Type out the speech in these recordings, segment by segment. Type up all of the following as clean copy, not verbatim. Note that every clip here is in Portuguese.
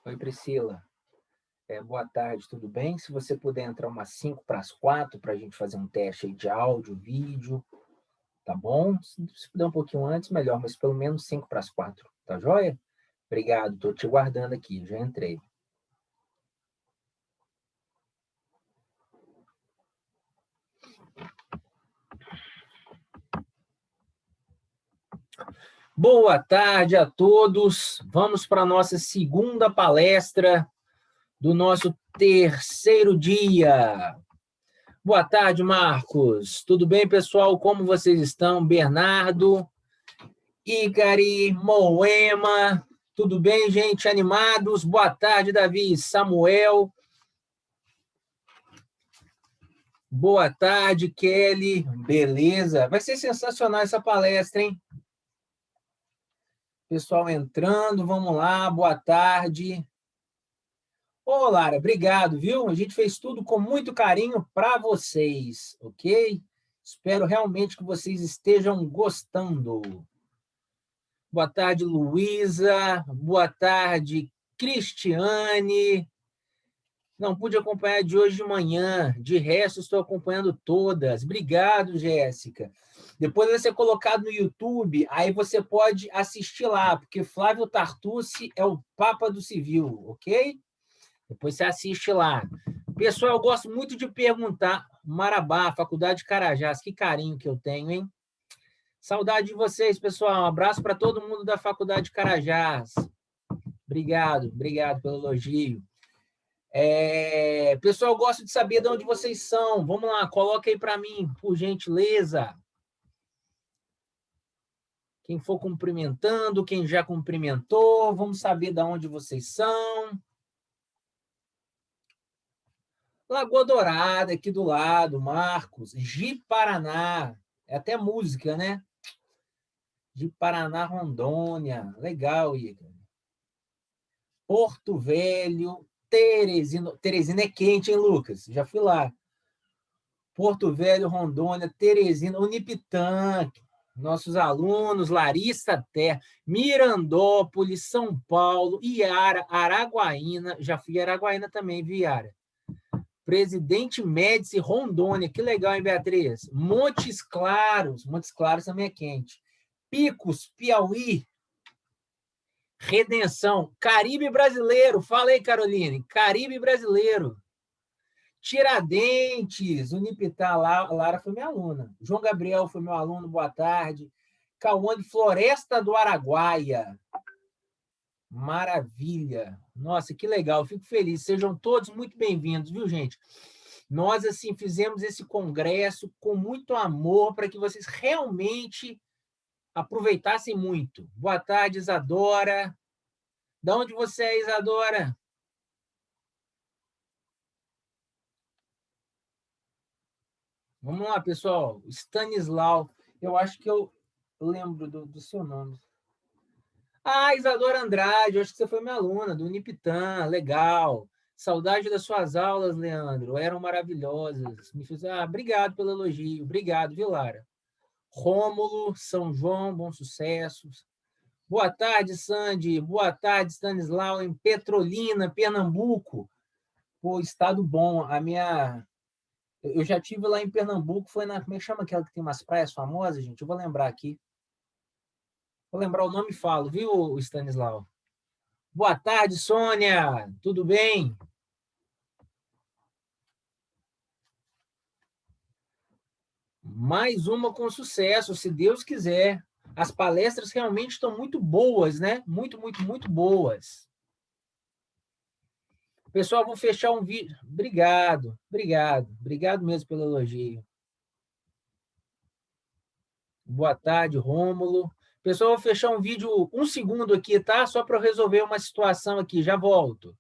Oi, Priscila. Boa tarde, tudo bem? Se você puder entrar umas 5 para as 4 para a gente fazer um teste aí de áudio, vídeo, tá bom? Se puder um pouquinho antes, melhor, mas pelo menos 5 para as 4, tá joia? Obrigado, estou te guardando aqui, já entrei. Boa tarde a todos. Vamos para a nossa segunda palestra do nosso terceiro dia. Boa tarde, Marcos. Tudo bem, pessoal? Como vocês estão? Bernardo, Icari, Moema, tudo bem, gente? Animados? Boa tarde, Davi, Samuel. Boa tarde, Kelly. Beleza? Vai ser sensacional essa palestra, hein? Pessoal entrando, vamos lá, boa tarde. Ô, Lara, obrigado, viu? A gente fez tudo com muito carinho para vocês, ok? Espero realmente que vocês estejam gostando. Boa tarde, Luísa. Boa tarde, Cristiane. Não pude acompanhar de hoje de manhã. De resto, estou acompanhando todas. Obrigado, Jéssica. Depois vai ser colocado no YouTube, aí você pode assistir lá, porque Flávio Tartucci é o Papa do Civil, ok? Depois você assiste lá. Pessoal, eu gosto muito de perguntar. Marabá, Faculdade de Carajás, que carinho que eu tenho, hein? Saudade de vocês, pessoal. Um abraço para todo mundo da Faculdade de Carajás. Obrigado pelo elogio. Pessoal, eu gosto de saber de onde vocês são. Vamos lá, coloca aí para mim, por gentileza. Quem for cumprimentando, quem já cumprimentou, vamos saber de onde vocês são. Lagoa Dourada, aqui do lado, Marcos. Ji-Paraná. É até música, né? Ji-Paraná, Rondônia. Legal, Igor. Porto Velho, Teresina. Teresina é quente, hein, Lucas? Já fui lá. Porto Velho, Rondônia, Teresina, Unipitã, nossos alunos, Larissa Terra, Mirandópolis, São Paulo, Iara, Araguaína, já fui a Araguaína também, viu, Iara? Presidente Médici, Rondônia, que legal, hein, Beatriz? Montes Claros também é quente. Picos, Piauí, Redenção, Caribe brasileiro, fala aí, Caroline, Caribe brasileiro. Tiradentes, Unipitá, Lara foi minha aluna. João Gabriel foi meu aluno, boa tarde. Cauã de Floresta do Araguaia. Maravilha. Nossa, que legal, fico feliz. Sejam todos muito bem-vindos, viu, gente? Nós, assim, fizemos esse congresso com muito amor para que vocês realmente aproveitassem muito. Boa tarde, Isadora. De onde você é, Isadora? Vamos lá, pessoal. Stanislau. Eu acho que eu lembro do seu nome. Ah, Isadora Andrade, eu acho que você foi minha aluna, do Unipitã, legal. Saudade das suas aulas, Leandro, eram maravilhosas. Me fez... obrigado pelo elogio, obrigado, viu, Lara? Rômulo, São João, bons sucessos. Boa tarde, Sandy. Boa tarde, Stanislau, em Petrolina, Pernambuco. Pô, estado bom. Eu já tive lá em Pernambuco, foi na. Como é que chama aquela que tem umas praias famosas, gente? Eu vou lembrar aqui. Vou lembrar o nome e falo, viu, Stanislau? Boa tarde, Sônia. Tudo bem? Mais uma com sucesso, se Deus quiser. As palestras realmente estão muito boas, né? Muito, muito, muito boas. Pessoal, vou fechar um vídeo. Obrigado mesmo pelo elogio. Boa tarde, Rômulo. Pessoal, vou fechar um vídeo um segundo aqui, tá? Só para eu resolver uma situação aqui. Já volto.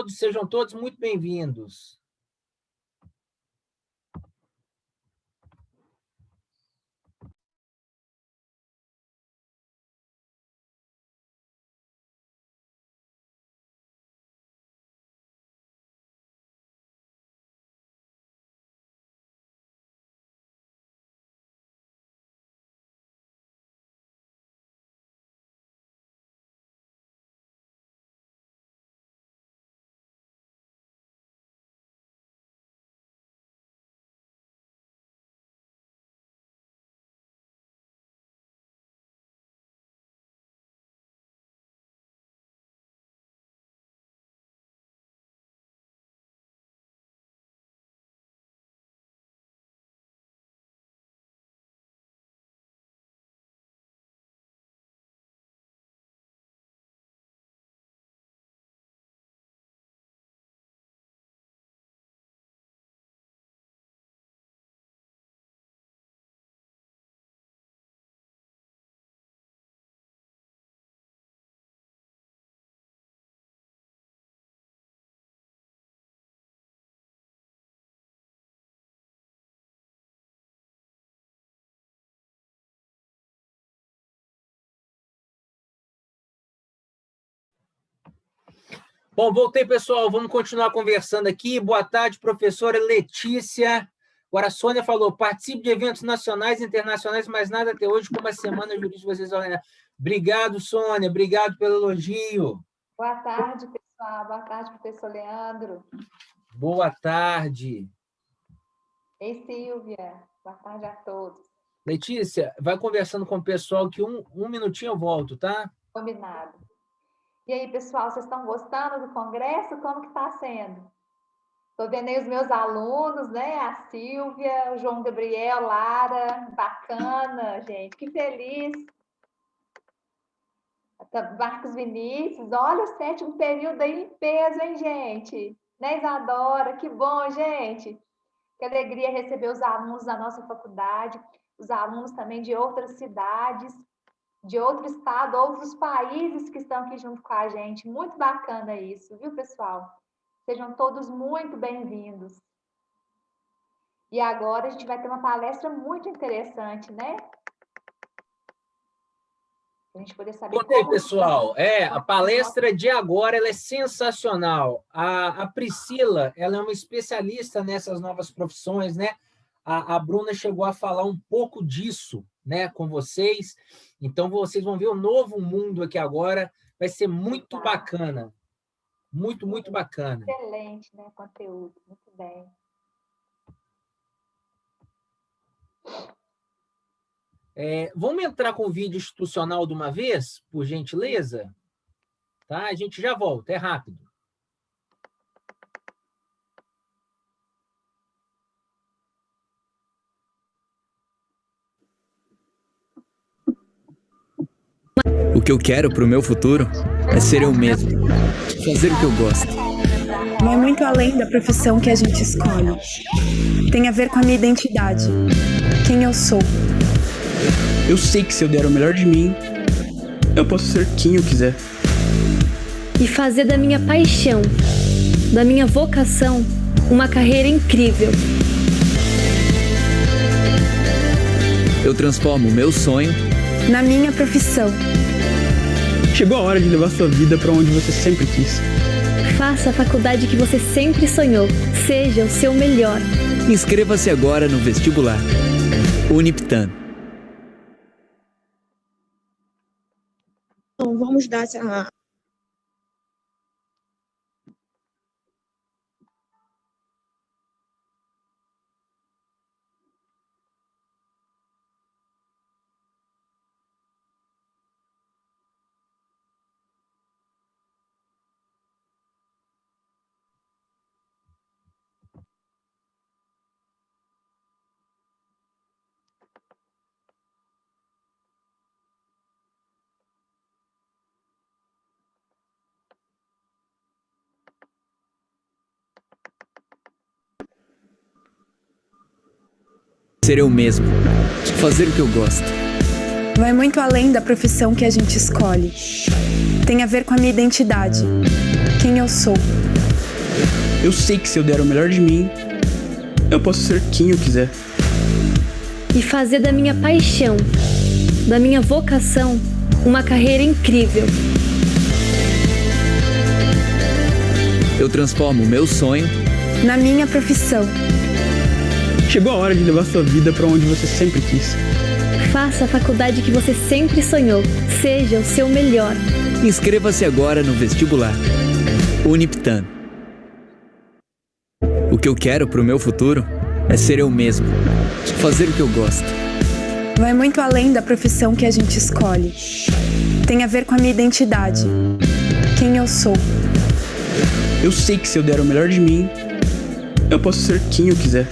Sejam todos muito bem-vindos. Bom, voltei, pessoal. Vamos continuar conversando aqui. Boa tarde, professora Letícia. Agora, a Sônia falou, participe de eventos nacionais e internacionais, mas nada até hoje, como a Semana Jurídica vocês organizam. Obrigado, Sônia. Obrigado pelo elogio. Boa tarde, pessoal. Boa tarde, professor Leandro. Boa tarde. Ei, Silvia. Boa tarde a todos. Letícia, vai conversando com o pessoal que um minutinho eu volto, tá? Combinado. E aí, pessoal, vocês estão gostando do congresso? Como que está sendo? Estou vendo aí os meus alunos, né? A Silvia, o João Gabriel, Lara. Bacana, gente. Que feliz. Marcos Vinícius. Olha o sétimo período aí em peso, hein, gente? Né, Isadora? Que bom, gente. Que alegria receber os alunos da nossa faculdade, os alunos também de outras cidades, de outro estado, outros países que estão aqui junto com a gente. Muito bacana isso, viu, pessoal? Sejam todos muito bem-vindos. E agora a gente vai ter uma palestra muito interessante, né? Para a gente poder saber Contei, como... pessoal. A palestra de agora ela é sensacional. A Priscila, ela é uma especialista nessas novas profissões, né? A Bruna chegou a falar um pouco disso, né, com vocês. Então, vocês vão ver o novo mundo aqui agora. Vai ser muito bacana. Muito, muito bacana. Excelente, né? Conteúdo. Muito bem. Vamos entrar com o vídeo institucional de uma vez, por gentileza? Tá? A gente já volta, é rápido. O que eu quero pro meu futuro é ser eu mesmo, fazer o que eu gosto. Vai muito além da profissão que a gente escolhe. Tem a ver com a minha identidade, quem eu sou. Eu sei que se eu der o melhor de mim, eu posso ser quem eu quiser. E fazer da minha paixão, da minha vocação, uma carreira incrível. Eu transformo o meu sonho na minha profissão. Chegou a hora de levar sua vida para onde você sempre quis. Faça a faculdade que você sempre sonhou. Seja o seu melhor. Inscreva-se agora no vestibular. Uniptan. Então, vamos dar essa... Ser eu mesmo, fazer o que eu gosto. Vai muito além da profissão que a gente escolhe. Tem a ver com a minha identidade, quem eu sou. Eu sei que se eu der o melhor de mim, eu posso ser quem eu quiser. E fazer da minha paixão, da minha vocação, uma carreira incrível. Eu transformo o meu sonho na minha profissão. Chegou a hora de levar sua vida para onde você sempre quis. Faça a faculdade que você sempre sonhou. Seja o seu melhor. Inscreva-se agora no vestibular. Uniptan. O que eu quero pro meu futuro é ser eu mesmo, fazer o que eu gosto. Vai muito além da profissão que a gente escolhe. Tem a ver com a minha identidade, quem eu sou. Eu sei que se eu der o melhor de mim, eu posso ser quem eu quiser.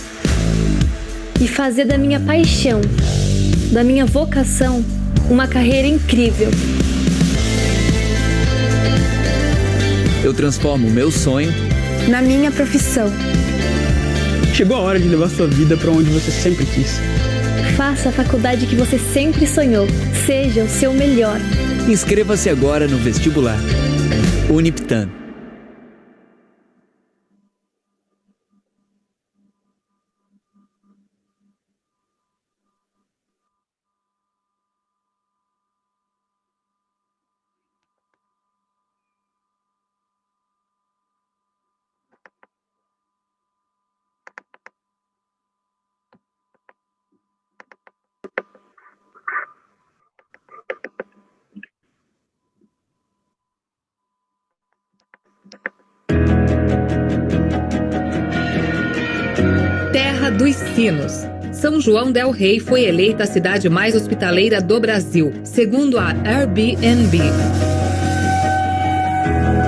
E fazer da minha paixão, da minha vocação, uma carreira incrível. Eu transformo o meu sonho na minha profissão. Chegou a hora de levar sua vida para onde você sempre quis. Faça a faculdade que você sempre sonhou. Seja o seu melhor. Inscreva-se agora no vestibular. Uniptan. dos Sinos. São João del Rei foi eleita a cidade mais hospitaleira do Brasil, segundo a Airbnb.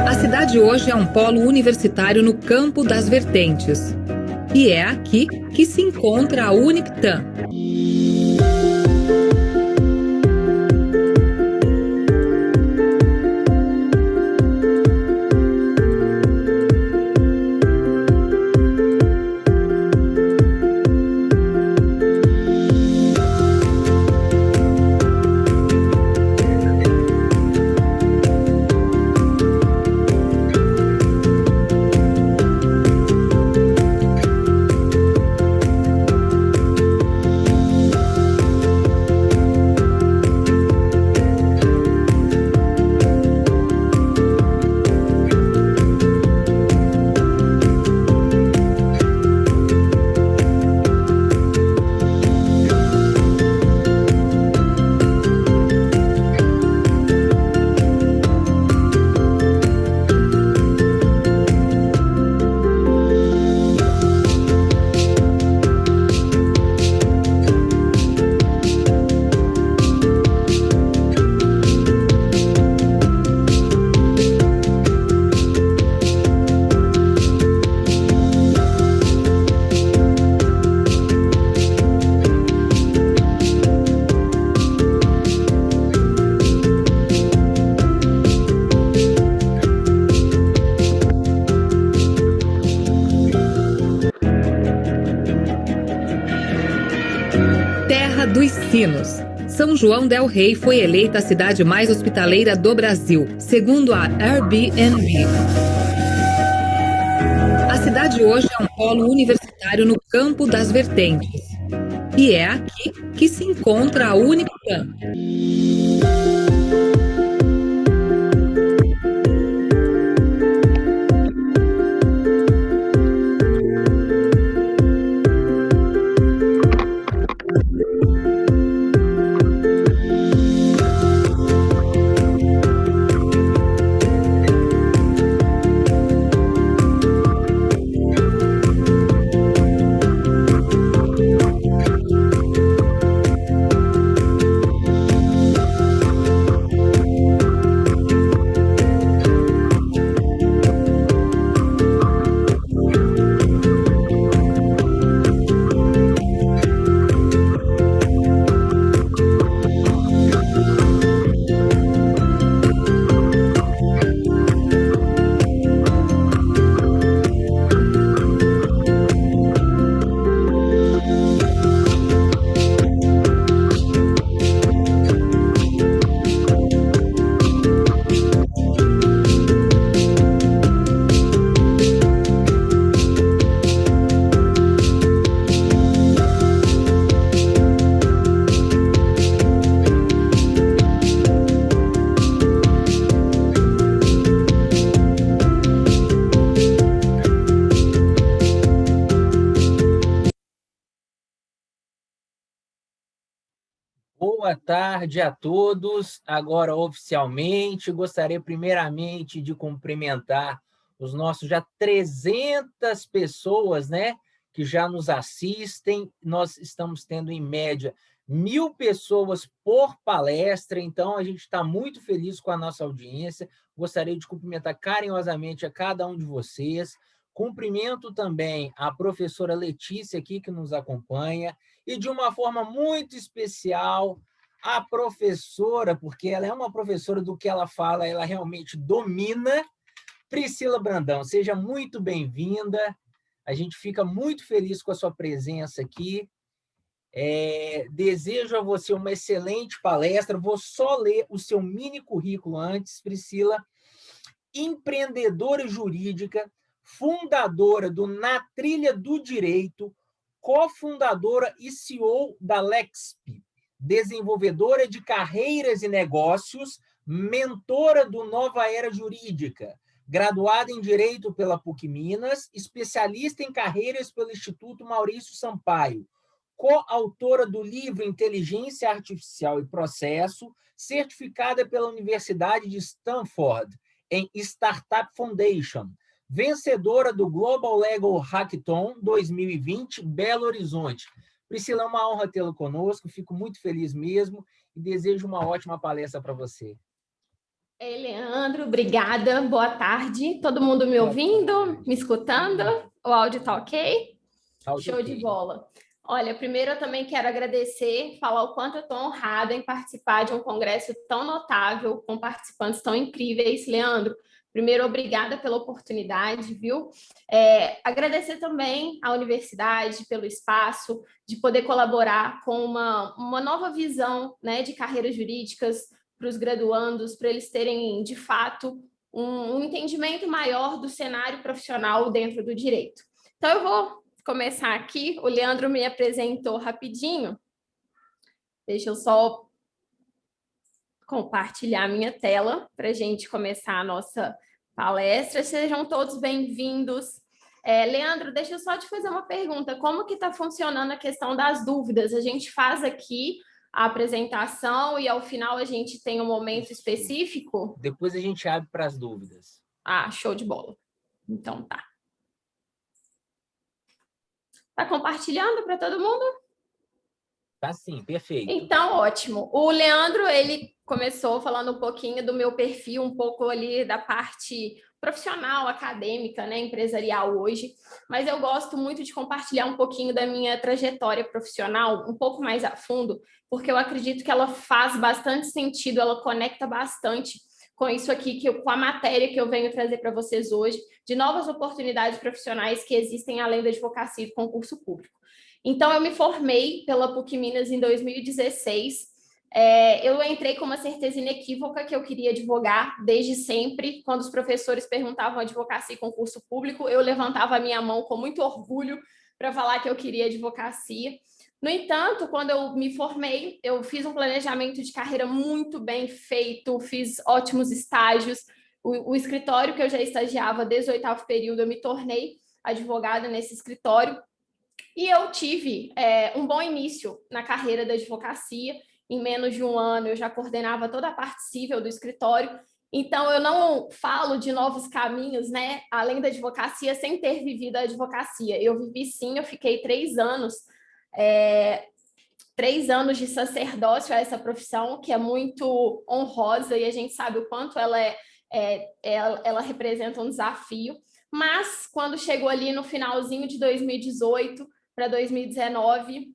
A cidade hoje é um polo universitário no Campo das Vertentes. E é aqui que se encontra a Unictan. Terra dos Sinos. São João del Rei foi eleita a cidade mais hospitaleira do Brasil, segundo a Airbnb. A cidade hoje é um polo universitário no Campo das Vertentes. E é aqui que se encontra a Unicamp. Boa tarde a todos. Agora, oficialmente, gostaria primeiramente de cumprimentar os nossos já 300 pessoas, né, que já nos assistem. Nós estamos tendo, em média, 1.000 pessoas por palestra, então a gente está muito feliz com a nossa audiência. Gostaria de cumprimentar carinhosamente a cada um de vocês. Cumprimento também a professora Letícia aqui, que nos acompanha, e de uma forma muito especial, a professora, porque ela é uma professora do que ela fala, ela realmente domina, Priscila Brandão. Seja muito bem-vinda, a gente fica muito feliz com a sua presença aqui. Desejo a você uma excelente palestra. Vou só ler o seu mini currículo antes, Priscila. Empreendedora jurídica, fundadora do Na Trilha do Direito, cofundadora e CEO da Lexp, desenvolvedora de carreiras e negócios, mentora do Nova Era Jurídica, graduada em Direito pela PUC Minas, especialista em carreiras pelo Instituto Maurício Sampaio, coautora do livro Inteligência Artificial e Processo, certificada pela Universidade de Stanford em Startup Foundation, vencedora do Global Legal Hackathon 2020, Belo Horizonte. Priscila, é uma honra tê-la conosco, fico muito feliz mesmo e desejo uma ótima palestra para você. Ei, Leandro, obrigada, boa tarde. Todo mundo me ouvindo, me escutando? O áudio está ok? Show de bola. Olha, primeiro eu também quero agradecer, falar o quanto eu estou honrada em participar de um congresso tão notável, com participantes tão incríveis. Leandro, primeiro, obrigada pela oportunidade, viu? Agradecer também à universidade pelo espaço, de poder colaborar com uma nova visão, né, de carreiras jurídicas para os graduandos, para eles terem, de fato, um entendimento maior do cenário profissional dentro do direito. Então, eu vou começar aqui. O Leandro me apresentou rapidinho. Deixa eu só compartilhar minha tela para a gente começar a nossa palestra. Sejam todos bem-vindos. Leandro, deixa eu só te fazer uma pergunta. Como que está funcionando a questão das dúvidas? A gente faz aqui a apresentação e ao final a gente tem um momento específico? Depois a gente abre para as dúvidas. Ah, show de bola. Então tá. Tá compartilhando para todo mundo? Tá sim, perfeito. Então, ótimo. O Leandro, ele começou falando um pouquinho do meu perfil, um pouco ali da parte profissional, acadêmica, né, empresarial hoje, mas eu gosto muito de compartilhar um pouquinho da minha trajetória profissional, um pouco mais a fundo, porque eu acredito que ela faz bastante sentido, ela conecta bastante com isso aqui, com a matéria que eu venho trazer para vocês hoje, de novas oportunidades profissionais que existem além da advocacia e do concurso público. Então, eu me formei pela PUC Minas em 2016. Eu entrei com uma certeza inequívoca que eu queria advogar desde sempre. Quando os professores perguntavam advocacia e concurso público, eu levantava a minha mão com muito orgulho para falar que eu queria advocacia. No entanto, quando eu me formei, eu fiz um planejamento de carreira muito bem feito, fiz ótimos estágios. O escritório que eu já estagiava desde o 8º período, eu me tornei advogada nesse escritório. E eu tive um bom início na carreira da advocacia. Em menos de um ano, eu já coordenava toda a parte civil do escritório. Então, eu não falo de novos caminhos, né, além da advocacia, sem ter vivido a advocacia. Eu vivi sim, eu fiquei 3 anos, 3 anos de sacerdócio a essa profissão, que é muito honrosa, e a gente sabe o quanto ela representa um desafio. Mas, quando chegou ali no finalzinho de 2018 para 2019,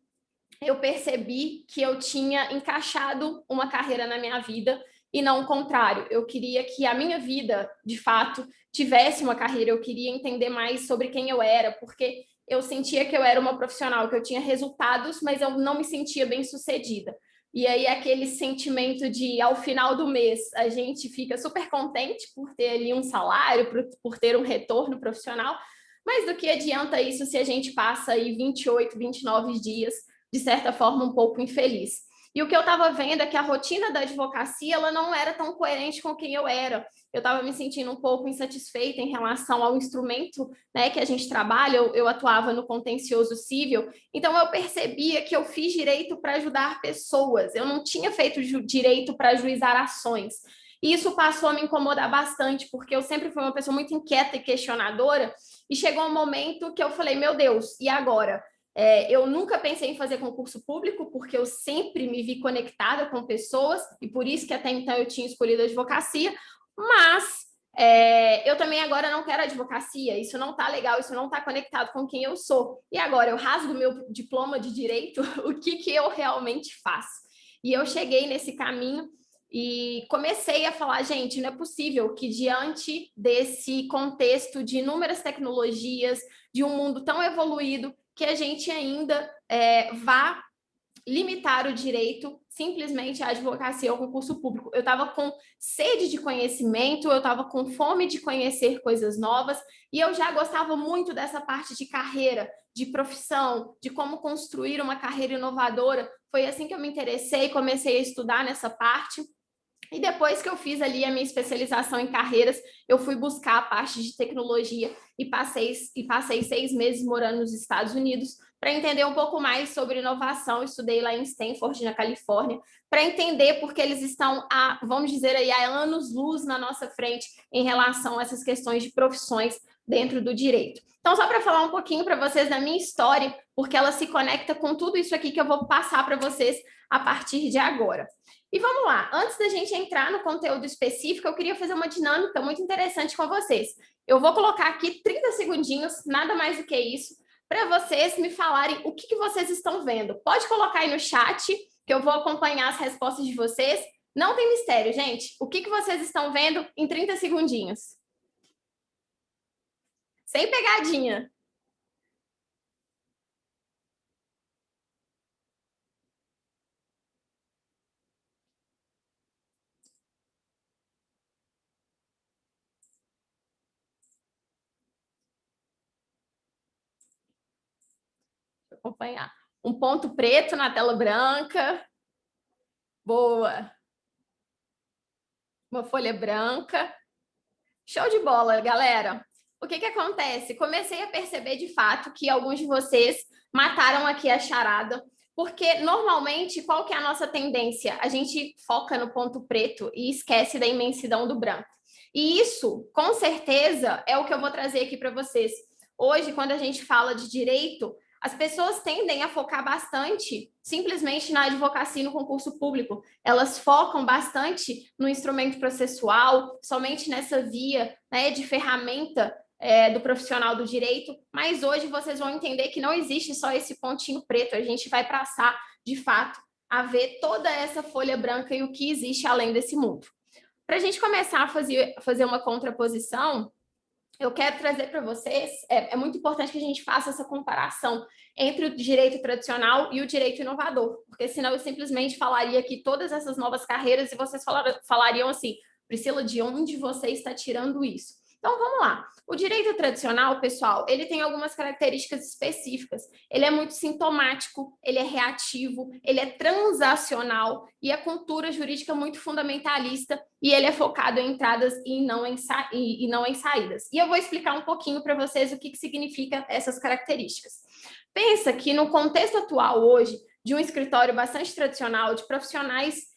eu percebi que eu tinha encaixado uma carreira na minha vida e não o contrário. Eu queria que a minha vida, de fato, tivesse uma carreira. Eu queria entender mais sobre quem eu era, porque eu sentia que eu era uma profissional, que eu tinha resultados, mas eu não me sentia bem-sucedida. E aí, aquele sentimento de, ao final do mês, a gente fica super contente por ter ali um salário, por ter um retorno profissional, mas do que adianta isso se a gente passa aí 28, 29 dias, de certa forma, um pouco infeliz? E o que eu estava vendo é que a rotina da advocacia ela não era tão coerente com quem eu era. Eu estava me sentindo um pouco insatisfeita em relação ao instrumento, né, que a gente trabalha. Eu atuava no contencioso civil, então eu percebia que eu fiz direito para ajudar pessoas, eu não tinha feito direito para ajuizar ações. E isso passou a me incomodar bastante, porque eu sempre fui uma pessoa muito inquieta e questionadora, e chegou um momento que eu falei, meu Deus, e agora? Eu nunca pensei em fazer concurso público, porque eu sempre me vi conectada com pessoas, e por isso que até então eu tinha escolhido a advocacia, mas eu também agora não quero advocacia, isso não está legal, isso não está conectado com quem eu sou. E agora eu rasgo meu diploma de direito, o que eu realmente faço? E eu cheguei nesse caminho e comecei a falar, gente, não é possível que diante desse contexto de inúmeras tecnologias, de um mundo tão evoluído, que a gente ainda vá limitar o direito simplesmente à advocacia ou concurso público. Eu estava com sede de conhecimento, eu estava com fome de conhecer coisas novas, e eu já gostava muito dessa parte de carreira, de profissão, de como construir uma carreira inovadora. Foi assim que eu me interessei, comecei a estudar nessa parte. E depois que eu fiz ali a minha especialização em carreiras, eu fui buscar a parte de tecnologia e passei 6 meses morando nos Estados Unidos para entender um pouco mais sobre inovação. Estudei lá em Stanford, na Califórnia, para entender porque eles estão, vamos dizer aí, há anos-luz na nossa frente em relação a essas questões de profissões dentro do direito. Então, só para falar um pouquinho para vocês da minha história, porque ela se conecta com tudo isso aqui que eu vou passar para vocês a partir de agora. E vamos lá, antes da gente entrar no conteúdo específico, eu queria fazer uma dinâmica muito interessante com vocês. Eu vou colocar aqui 30 segundinhos, nada mais do que isso, para vocês me falarem o que vocês estão vendo. Pode colocar aí no chat, que eu vou acompanhar as respostas de vocês. Não tem mistério, gente. O que vocês estão vendo em 30 segundinhos? Sem pegadinha. Acompanhar. Um ponto preto na tela branca. Boa. Uma folha branca. Show de bola, galera. O que acontece? Comecei a perceber de fato que alguns de vocês mataram aqui a charada, porque normalmente qual que é a nossa tendência? A gente foca no ponto preto e esquece da imensidão do branco. E isso, com certeza, é o que eu vou trazer aqui para vocês. Hoje, quando a gente fala de direito, as pessoas tendem a focar bastante simplesmente na advocacia e no concurso público. Elas focam bastante no instrumento processual, somente nessa via, né, de ferramenta do profissional do direito, mas hoje vocês vão entender que não existe só esse pontinho preto, a gente vai passar, de fato, a ver toda essa folha branca e o que existe além desse mundo. Para a gente começar a fazer uma contraposição, eu quero trazer para vocês, é muito importante que a gente faça essa comparação entre o direito tradicional e o direito inovador, porque senão eu simplesmente falaria aqui todas essas novas carreiras e vocês falariam assim, Priscila, de onde você está tirando isso? Então, vamos lá. O direito tradicional, pessoal, ele tem algumas características específicas. Ele é muito sintomático, ele é reativo, ele é transacional e a cultura jurídica muito fundamentalista e ele é focado em entradas e não em saídas. E eu vou explicar um pouquinho para vocês o que significa essas características. Pensa que no contexto atual hoje, de um escritório bastante tradicional, de profissionais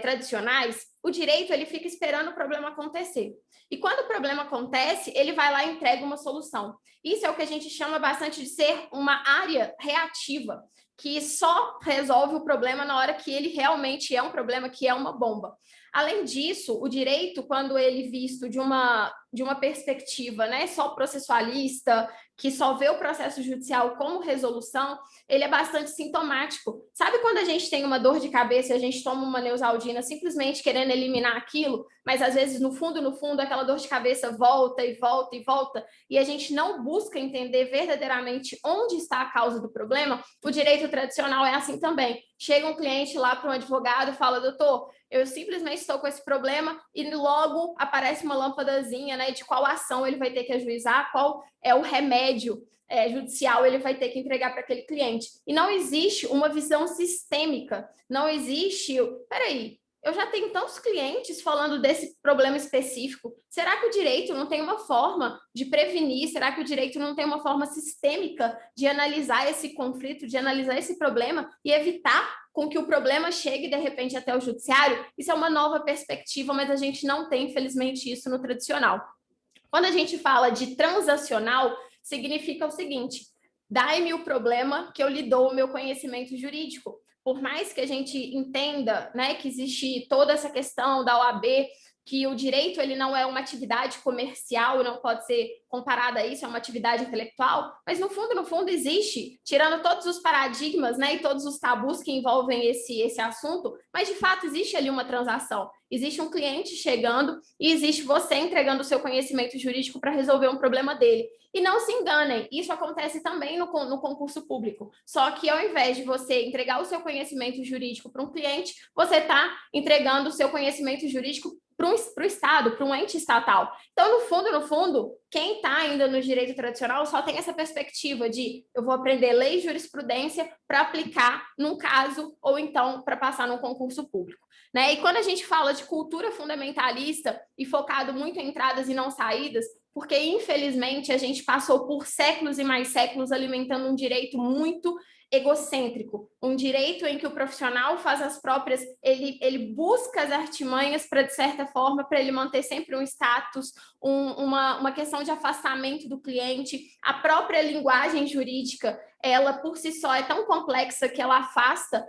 tradicionais, o direito ele fica esperando o problema acontecer. E quando o problema acontece, ele vai lá e entrega uma solução. Isso é o que a gente chama bastante de ser uma área reativa, que só resolve o problema na hora que ele realmente é um problema, que é uma bomba. Além disso, o direito, quando ele visto de uma perspectiva, né, só processualista, que só vê o processo judicial como resolução, ele é bastante sintomático. Sabe quando a gente tem uma dor de cabeça e a gente toma uma Neosaldina simplesmente querendo eliminar aquilo, mas às vezes no fundo, aquela dor de cabeça volta e volta e volta, e a gente não busca entender verdadeiramente onde está a causa do problema? O direito tradicional é assim também. Chega um cliente lá para um advogado e fala, doutor, eu simplesmente estou com esse problema, e logo aparece uma lâmpadazinha, né, de qual ação ele vai ter que ajuizar, qual é o remédio judicial ele vai ter que entregar para aquele cliente. E não existe uma visão sistêmica, não existe... Peraí, eu já tenho tantos clientes falando desse problema específico. Será que o direito não tem uma forma de prevenir? Será que o direito não tem uma forma sistêmica de analisar esse conflito, de analisar esse problema e evitar com que o problema chegue, de repente, até o judiciário? Isso é uma nova perspectiva, mas a gente não tem, infelizmente, isso no tradicional. Quando a gente fala de transacional, significa o seguinte, dai-me o problema que eu lhe dou o meu conhecimento jurídico. Por mais que a gente entenda, né, que existe toda essa questão da OAB, que o direito ele não é uma atividade comercial, não pode ser comparada a isso, é uma atividade intelectual, mas no fundo existe, tirando todos os paradigmas, né, e todos os tabus que envolvem esse assunto, mas de fato existe ali uma transação, existe um cliente chegando e existe você entregando o seu conhecimento jurídico para resolver um problema dele. E não se enganem, isso acontece também no concurso público, só que ao invés de você entregar o seu conhecimento jurídico para um cliente, você está entregando o seu conhecimento jurídico para o Estado, para um ente estatal. Então, no fundo, quem está ainda no direito tradicional só tem essa perspectiva de eu vou aprender lei e jurisprudência para aplicar num caso ou então para passar num concurso público, né? E quando a gente fala de cultura fundamentalista e focado muito em entradas e não saídas, porque infelizmente a gente passou por séculos e mais séculos alimentando um direito muito egocêntrico, um direito em que o profissional faz as próprias, ele busca as artimanhas para, de certa forma, para ele manter sempre um status, uma questão de afastamento do cliente. A própria linguagem jurídica, ela por si só é tão complexa que ela afasta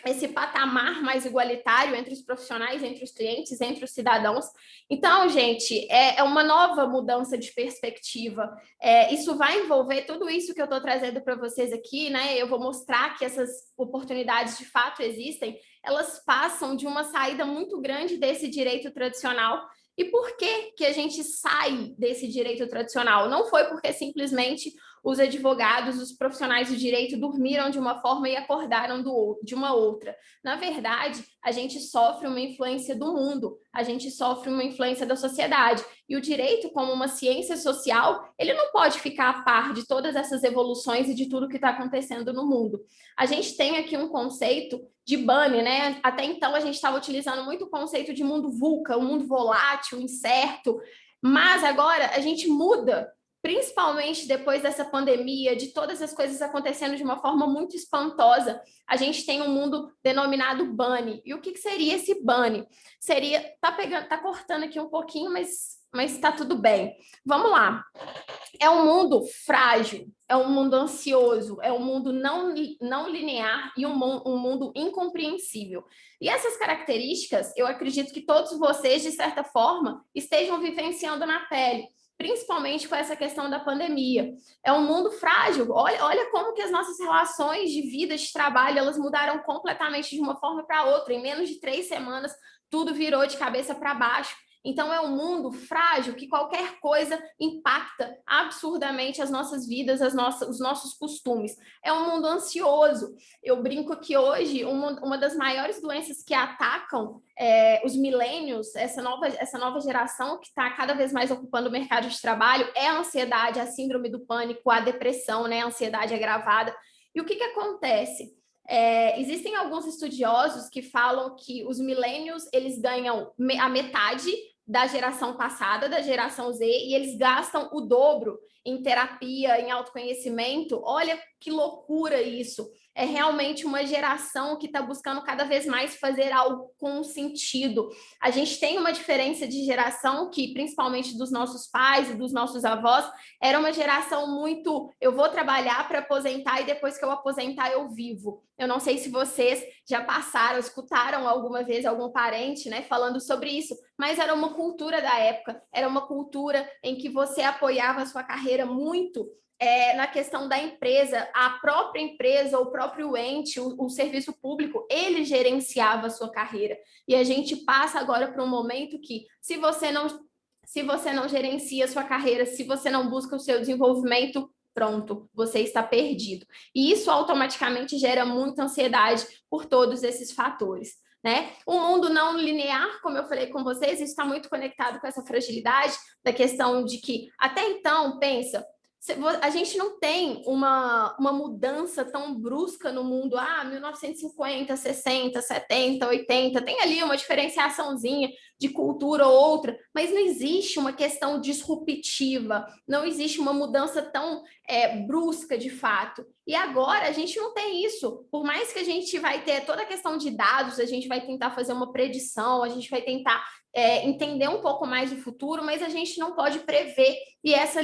esse patamar mais igualitário entre os profissionais, entre os clientes, entre os cidadãos. Então, gente, é uma nova mudança de perspectiva. Isso vai envolver tudo isso que eu estou trazendo para vocês aqui, né? Eu vou mostrar que essas oportunidades de fato existem, elas passam de uma saída muito grande desse direito tradicional. E por que a gente sai desse direito tradicional? Não foi porque simplesmente os advogados, os profissionais do direito dormiram de uma forma e acordaram de uma outra. Na verdade, a gente sofre uma influência do mundo, a gente sofre uma influência da sociedade. E o direito, como uma ciência social, ele não pode ficar a par de todas essas evoluções e de tudo que está acontecendo no mundo. A gente tem aqui um conceito de BANI, né? Até então a gente estava utilizando muito o conceito de mundo VUCA, um mundo volátil, incerto, mas agora a gente muda, principalmente depois dessa pandemia, de todas as coisas acontecendo de uma forma muito espantosa. A gente tem um mundo denominado BANI. E o que seria esse BANI? Tá cortando aqui um pouquinho, mas está tudo bem. Vamos lá. É um mundo frágil, é um mundo ansioso, é um mundo não linear e um mundo incompreensível. E essas características, eu acredito que todos vocês, de certa forma, estejam vivenciando na pele, principalmente com essa questão da pandemia. É um mundo frágil. Olha como que as nossas relações de vida, de trabalho, elas mudaram completamente de uma forma para outra. Em menos de 3 semanas, tudo virou de cabeça para baixo. Então, é um mundo frágil que qualquer coisa impacta absurdamente as nossas vidas, os nossos costumes. É um mundo ansioso. Eu brinco que hoje uma das maiores doenças que atacam os milênios, essa nova geração que está cada vez mais ocupando o mercado de trabalho, é a ansiedade, a síndrome do pânico, a depressão, né? A ansiedade agravada. E o que acontece? Existem alguns estudiosos que falam que os milênios, eles ganham a metade da geração passada, da geração Z, e eles gastam o dobro em terapia, em autoconhecimento. Olha que loucura isso! É realmente uma geração que está buscando cada vez mais fazer algo com sentido. A gente tem uma diferença de geração que, principalmente dos nossos pais e dos nossos avós, era uma geração muito, eu vou trabalhar para aposentar e depois que eu aposentar eu vivo. Eu não sei se vocês já passaram, escutaram alguma vez algum parente, né, falando sobre isso, mas era uma cultura da época, era uma cultura em que você apoiava a sua carreira muito na questão da empresa, a própria empresa, o próprio ente, o serviço público, ele gerenciava a sua carreira. E a gente passa agora para um momento que, se você não gerencia a sua carreira, se você não busca o seu desenvolvimento, pronto, você está perdido. E isso automaticamente gera muita ansiedade por todos esses fatores, né? O mundo não linear, como eu falei com vocês, isso está muito conectado com essa fragilidade da questão de que, até então, pensa, a gente não tem uma mudança tão brusca no mundo, 1950, 60, 70, 80, tem ali uma diferenciaçãozinha de cultura ou outra, mas não existe uma questão disruptiva, não existe uma mudança tão brusca de fato. E agora a gente não tem isso. Por mais que a gente vai ter toda a questão de dados, a gente vai tentar fazer uma predição, a gente vai tentar entender um pouco mais do futuro, mas a gente não pode prever, e essa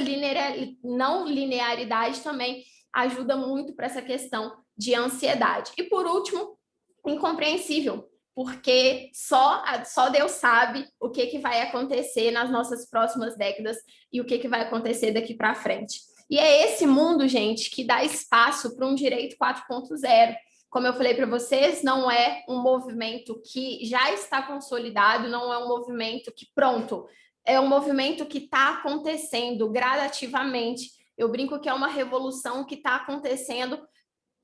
não linearidade também ajuda muito para essa questão de ansiedade. E por último, incompreensível, porque só Deus sabe o que vai acontecer nas nossas próximas décadas e o que vai acontecer daqui para frente. E é esse mundo, gente, que dá espaço para um direito 4.0. Como eu falei para vocês, não é um movimento que já está consolidado, não é um movimento que, pronto, é um movimento que está acontecendo gradativamente. Eu brinco que é uma revolução que está acontecendo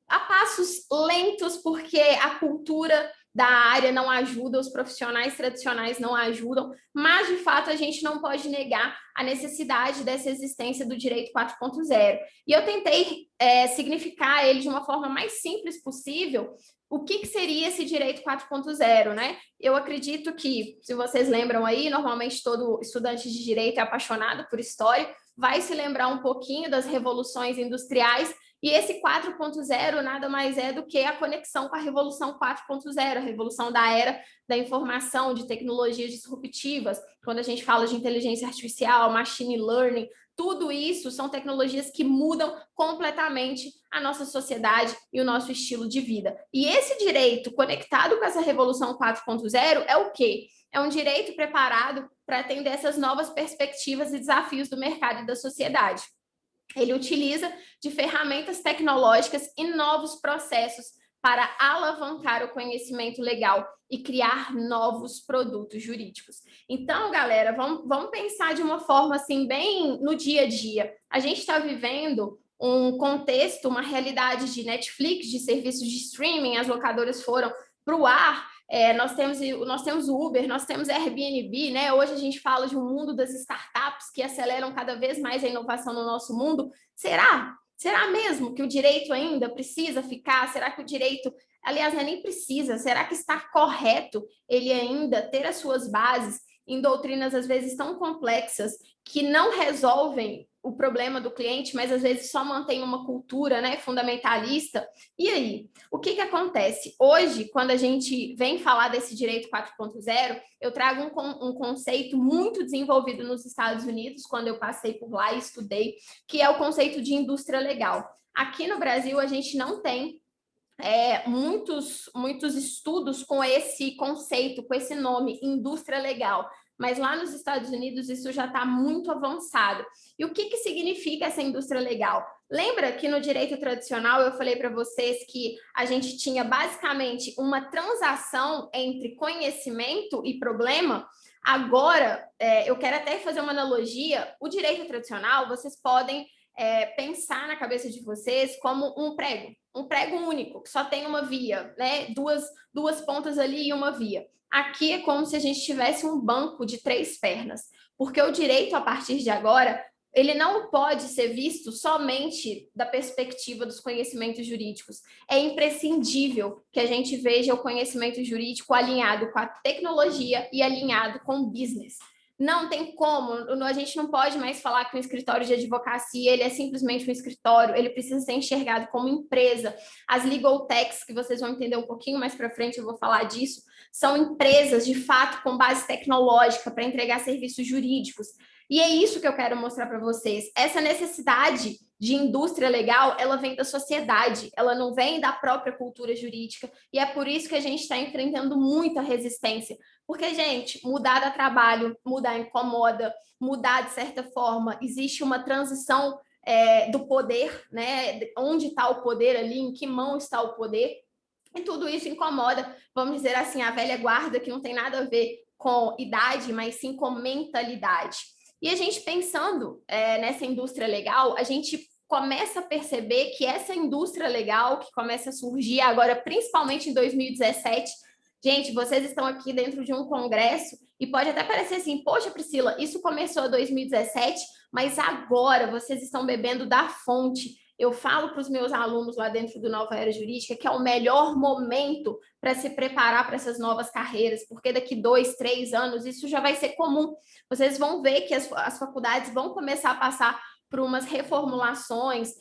a passos lentos, porque a cultura da área não ajuda, os profissionais tradicionais não ajudam, mas, de fato, a gente não pode negar a necessidade dessa existência do direito 4.0. E eu tentei significar ele de uma forma mais simples possível. O que seria esse direito 4.0, né? Eu acredito que, se vocês lembram aí, normalmente todo estudante de direito é apaixonado por história, vai se lembrar um pouquinho das revoluções industriais, e esse 4.0 nada mais é do que a conexão com a Revolução 4.0, a revolução da era da informação, de tecnologias disruptivas. Quando a gente fala de inteligência artificial, machine learning, tudo isso são tecnologias que mudam completamente a nossa sociedade e o nosso estilo de vida. E esse direito conectado com essa Revolução 4.0 é o quê? É um direito preparado para atender essas novas perspectivas e desafios do mercado e da sociedade. Ele utiliza de ferramentas tecnológicas e novos processos para alavancar o conhecimento legal e criar novos produtos jurídicos. Então, galera, vamos pensar de uma forma assim, bem no dia a dia. A gente está vivendo um contexto, uma realidade de Netflix, de serviços de streaming, as locadoras foram para o ar. Nós temos Uber, nós temos Airbnb, né? Hoje a gente fala de um mundo das startups que aceleram cada vez mais a inovação no nosso mundo. Será? Será mesmo que o direito ainda precisa ficar? Será que o direito, aliás, nem precisa? Será que está correto ele ainda ter as suas bases em doutrinas às vezes tão complexas que não resolvem o problema do cliente, mas às vezes só mantém uma cultura, né, fundamentalista? E aí, o que acontece? Hoje, quando a gente vem falar desse direito 4.0, eu trago um conceito muito desenvolvido nos Estados Unidos, quando eu passei por lá e estudei, que é o conceito de indústria legal. Aqui no Brasil, a gente não tem muitos estudos com esse conceito, com esse nome, indústria legal. Mas lá nos Estados Unidos isso já está muito avançado. E o que significa essa indústria legal? Lembra que no direito tradicional eu falei para vocês que a gente tinha basicamente uma transação entre conhecimento e problema? Agora, eu quero até fazer uma analogia. O direito tradicional, vocês podem pensar na cabeça de vocês como um prego único, que só tem uma via, né? Duas pontas ali e uma via. Aqui é como se a gente tivesse um banco de 3 pernas, porque o direito, a partir de agora, ele não pode ser visto somente da perspectiva dos conhecimentos jurídicos. É imprescindível que a gente veja o conhecimento jurídico alinhado com a tecnologia e alinhado com o business. Não tem como, a gente não pode mais falar que um escritório de advocacia ele é simplesmente um escritório, ele precisa ser enxergado como empresa. As legal techs, que vocês vão entender um pouquinho mais para frente, eu vou falar disso, são empresas, de fato, com base tecnológica para entregar serviços jurídicos. E é isso que eu quero mostrar para vocês. Essa necessidade de indústria legal, ela vem da sociedade, ela não vem da própria cultura jurídica, e é por isso que a gente está enfrentando muita resistência. Porque, gente, mudar dá trabalho, mudar incomoda, mudar de certa forma, existe uma transição do poder, né? Onde está o poder ali, em que mão está o poder, e tudo isso incomoda, vamos dizer assim, a velha guarda, que não tem nada a ver com idade, mas sim com mentalidade. E a gente pensando nessa indústria legal, a gente começa a perceber que essa indústria legal que começa a surgir agora, principalmente em 2017, gente, vocês estão aqui dentro de um congresso e pode até parecer assim, poxa, Priscila, isso começou em 2017, mas agora vocês estão bebendo da fonte. Eu falo para os meus alunos lá dentro do Nova Era Jurídica que é o melhor momento para se preparar para essas novas carreiras, porque daqui 2, 3 anos isso já vai ser comum. Vocês vão ver que as faculdades vão começar a passar por umas reformulações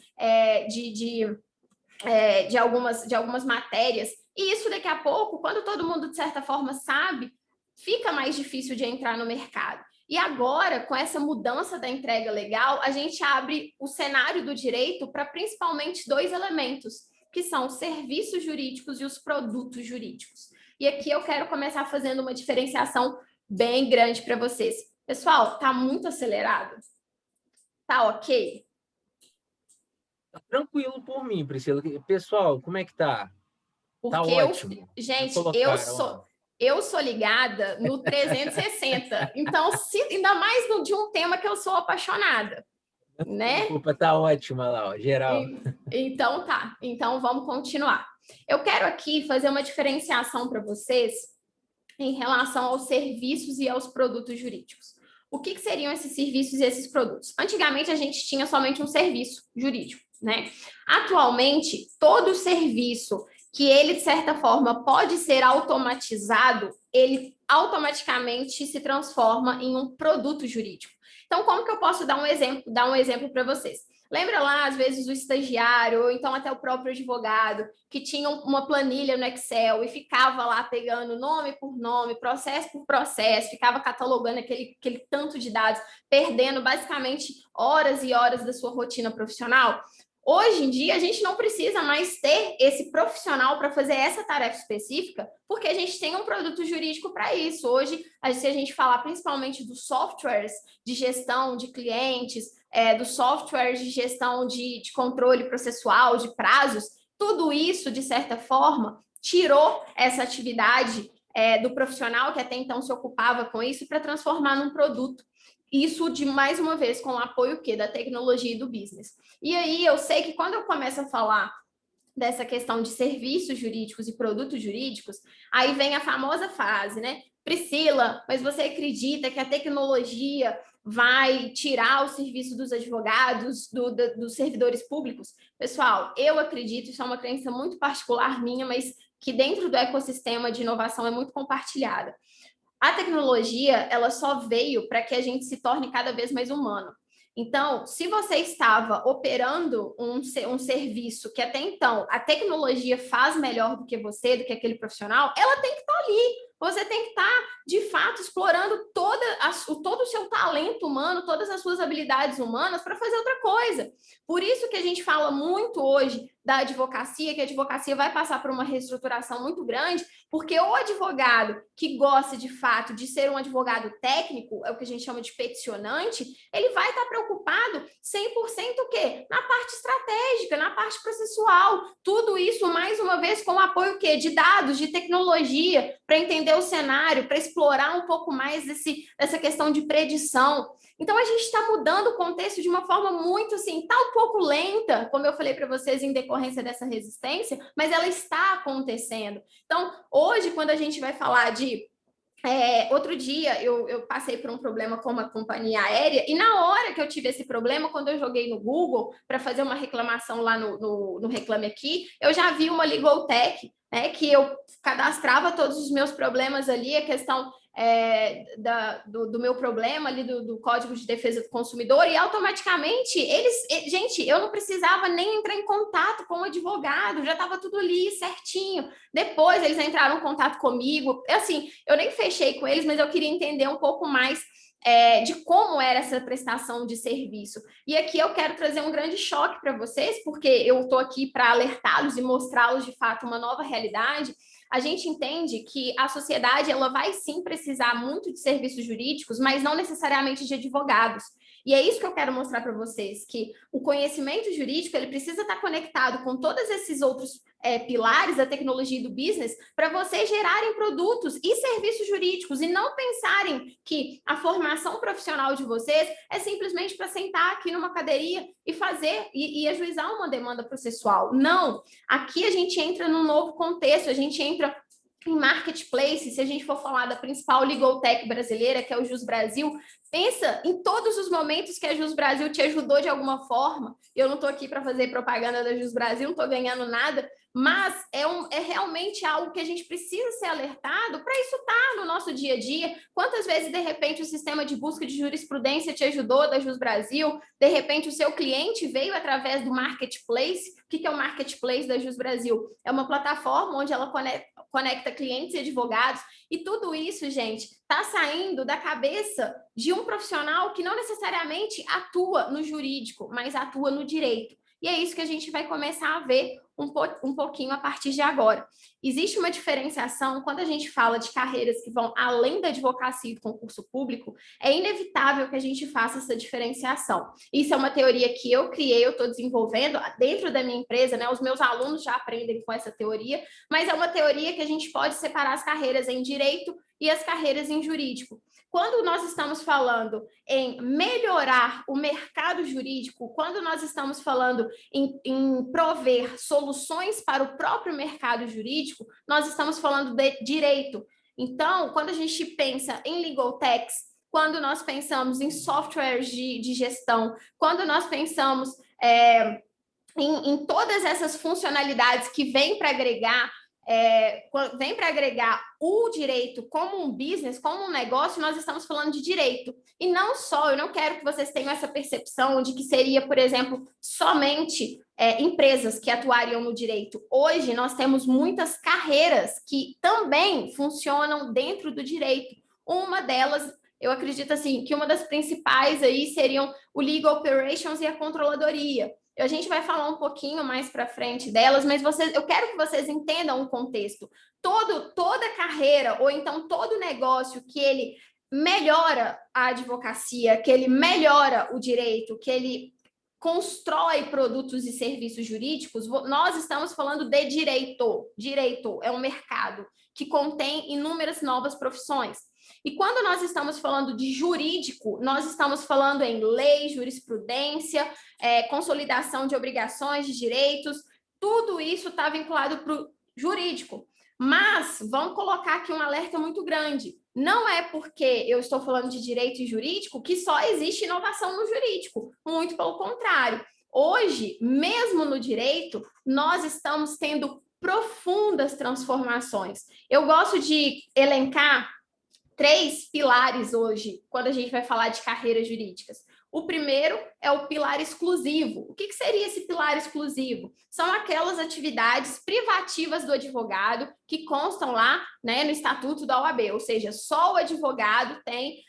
de algumas matérias, e isso daqui a pouco, quando todo mundo de certa forma sabe, fica mais difícil de entrar no mercado. E agora, com essa mudança da entrega legal, a gente abre o cenário do direito para principalmente 2 elementos, que são os serviços jurídicos e os produtos jurídicos. E aqui eu quero começar fazendo uma diferenciação bem grande para vocês. Pessoal, tá muito acelerado? Tá ok? Tá tranquilo por mim, Priscila. Pessoal, como é que tá? Porque tá ótimo. Gente, eu sou ligada no 360. Então, ainda mais de um tema que eu sou apaixonada, né? Desculpa, tá ótima lá, ó, geral. Então tá. Então vamos continuar. Eu quero aqui fazer uma diferenciação para vocês em relação aos serviços e aos produtos jurídicos. O que seriam esses serviços e esses produtos? Antigamente, a gente tinha somente um serviço jurídico, né? Atualmente, todo serviço que ele, de certa forma, pode ser automatizado, ele automaticamente se transforma em um produto jurídico. Então, como que eu posso dar um exemplo para vocês? Lembra lá, às vezes, o estagiário, ou então até o próprio advogado, que tinha uma planilha no Excel e ficava lá pegando nome por nome, processo por processo, ficava catalogando aquele tanto de dados, perdendo basicamente horas e horas da sua rotina profissional? Hoje em dia, a gente não precisa mais ter esse profissional para fazer essa tarefa específica, porque a gente tem um produto jurídico para isso. Hoje, se a gente falar principalmente dos softwares de gestão de clientes, dos softwares de gestão de controle processual, de prazos, tudo isso, de certa forma, tirou essa atividade do profissional que até então se ocupava com isso para transformar num produto. Isso, mais uma vez, com o apoio da tecnologia e do business. E aí, eu sei que quando eu começo a falar dessa questão de serviços jurídicos e produtos jurídicos, aí vem a famosa frase, né? Priscila, mas você acredita que a tecnologia vai tirar o serviço dos advogados, dos servidores públicos? Pessoal, eu acredito, isso é uma crença muito particular minha, mas que dentro do ecossistema de inovação é muito compartilhada. A tecnologia, ela só veio para que a gente se torne cada vez mais humano. Então, se você estava operando um serviço que até então a tecnologia faz melhor do que você, do que aquele profissional, ela tem que estar ali. Você tem que estar, de fato, explorando todo o seu talento humano, todas as suas habilidades humanas para fazer outra coisa. Por isso que a gente fala muito hoje da advocacia, que a advocacia vai passar por uma reestruturação muito grande, porque o advogado que gosta, de fato, de ser um advogado técnico, é o que a gente chama de peticionante, ele vai estar preocupado 100% o quê? Na parte estratégica, na parte processual. Tudo isso, mais uma vez, com o apoio o quê? De dados, de tecnologia, para entender o cenário, para explorar um pouco mais dessa questão de predição. Então, a gente está mudando o contexto de uma forma muito, assim, tá um pouco lenta, como eu falei para vocês, em decorrência dessa resistência, mas ela está acontecendo. Então, hoje, quando a gente vai falar de... outro dia, eu passei por um problema com uma companhia aérea, e na hora que eu tive esse problema, quando eu joguei no Google para fazer uma reclamação lá no Reclame Aqui, eu já vi uma Legal Tech, né, que eu cadastrava todos os meus problemas ali, a questão do meu problema ali do Código de Defesa do Consumidor, e automaticamente gente, eu não precisava nem entrar em contato com o advogado, já estava tudo ali certinho. Depois eles entraram em contato comigo, assim, eu nem fechei com eles, mas eu queria entender um pouco mais de como era essa prestação de serviço. E aqui eu quero trazer um grande choque para vocês, porque eu estou aqui para alertá-los e mostrá-los, de fato, uma nova realidade. A gente entende que a sociedade ela vai sim precisar muito de serviços jurídicos, mas não necessariamente de advogados. E é isso que eu quero mostrar para vocês, que o conhecimento jurídico ele precisa estar conectado com todos esses outros pilares da tecnologia e do business para vocês gerarem produtos e serviços jurídicos e não pensarem que a formação profissional de vocês é simplesmente para sentar aqui numa cadeirinha e fazer e ajuizar uma demanda processual. Não, aqui a gente entra num novo contexto, a gente entra em marketplace. Se a gente for falar da principal legal tech brasileira, que é o Jus Brasil, pensa em todos os momentos que a Jus Brasil te ajudou de alguma forma. Eu não estou aqui para fazer propaganda da Jus Brasil, não estou ganhando nada, mas é realmente algo que a gente precisa ser alertado para isso estar no nosso dia a dia. Quantas vezes, de repente, o sistema de busca de jurisprudência te ajudou da Jus Brasil? De repente, o seu cliente veio através do marketplace. O que é o marketplace da Jus Brasil? É uma plataforma onde ela conecta clientes e advogados, e tudo isso, gente, está saindo da cabeça de um profissional que não necessariamente atua no jurídico, mas atua no direito. E é isso que a gente vai começar a ver um pouquinho a partir de agora. Existe uma diferenciação quando a gente fala de carreiras que vão além da advocacia e do concurso público, é inevitável que a gente faça essa diferenciação. Isso é uma teoria que eu criei, eu estou desenvolvendo dentro da minha empresa, né? Os meus alunos já aprendem com essa teoria, mas é uma teoria que a gente pode separar as carreiras em direito e as carreiras em jurídico. Quando nós estamos falando em melhorar o mercado jurídico, quando nós estamos falando em prover soluções para o próprio mercado jurídico, nós estamos falando de direito. Então, quando a gente pensa em legal techs, quando nós pensamos em softwares de gestão, quando nós pensamos em todas essas funcionalidades que vêm para agregar o direito como um business, como um negócio, nós estamos falando de direito. E não só, eu não quero que vocês tenham essa percepção de que seria, por exemplo, somente empresas que atuariam no direito. Hoje, nós temos muitas carreiras que também funcionam dentro do direito. Uma delas, eu acredito assim, que uma das principais aí seriam o Legal Operations e a controladoria. A gente vai falar um pouquinho mais para frente delas, mas eu quero que vocês entendam o contexto. Toda carreira, ou então todo negócio que ele melhora a advocacia, que ele melhora o direito, que ele constrói produtos e serviços jurídicos, nós estamos falando de direito. Direito é um mercado que contém inúmeras novas profissões. E quando nós estamos falando de jurídico, nós estamos falando em lei, jurisprudência, consolidação de obrigações, de direitos, tudo isso está vinculado para o jurídico. Mas vamos colocar aqui um alerta muito grande. Não é porque eu estou falando de direito e jurídico que só existe inovação no jurídico. Muito pelo contrário. Hoje, mesmo no direito, nós estamos tendo profundas transformações. Eu gosto de elencar 3 pilares hoje, quando a gente vai falar de carreiras jurídicas. O primeiro é o pilar exclusivo. O que seria esse pilar exclusivo? São aquelas atividades privativas do advogado que constam lá, né, no Estatuto da OAB, ou seja, só o advogado tem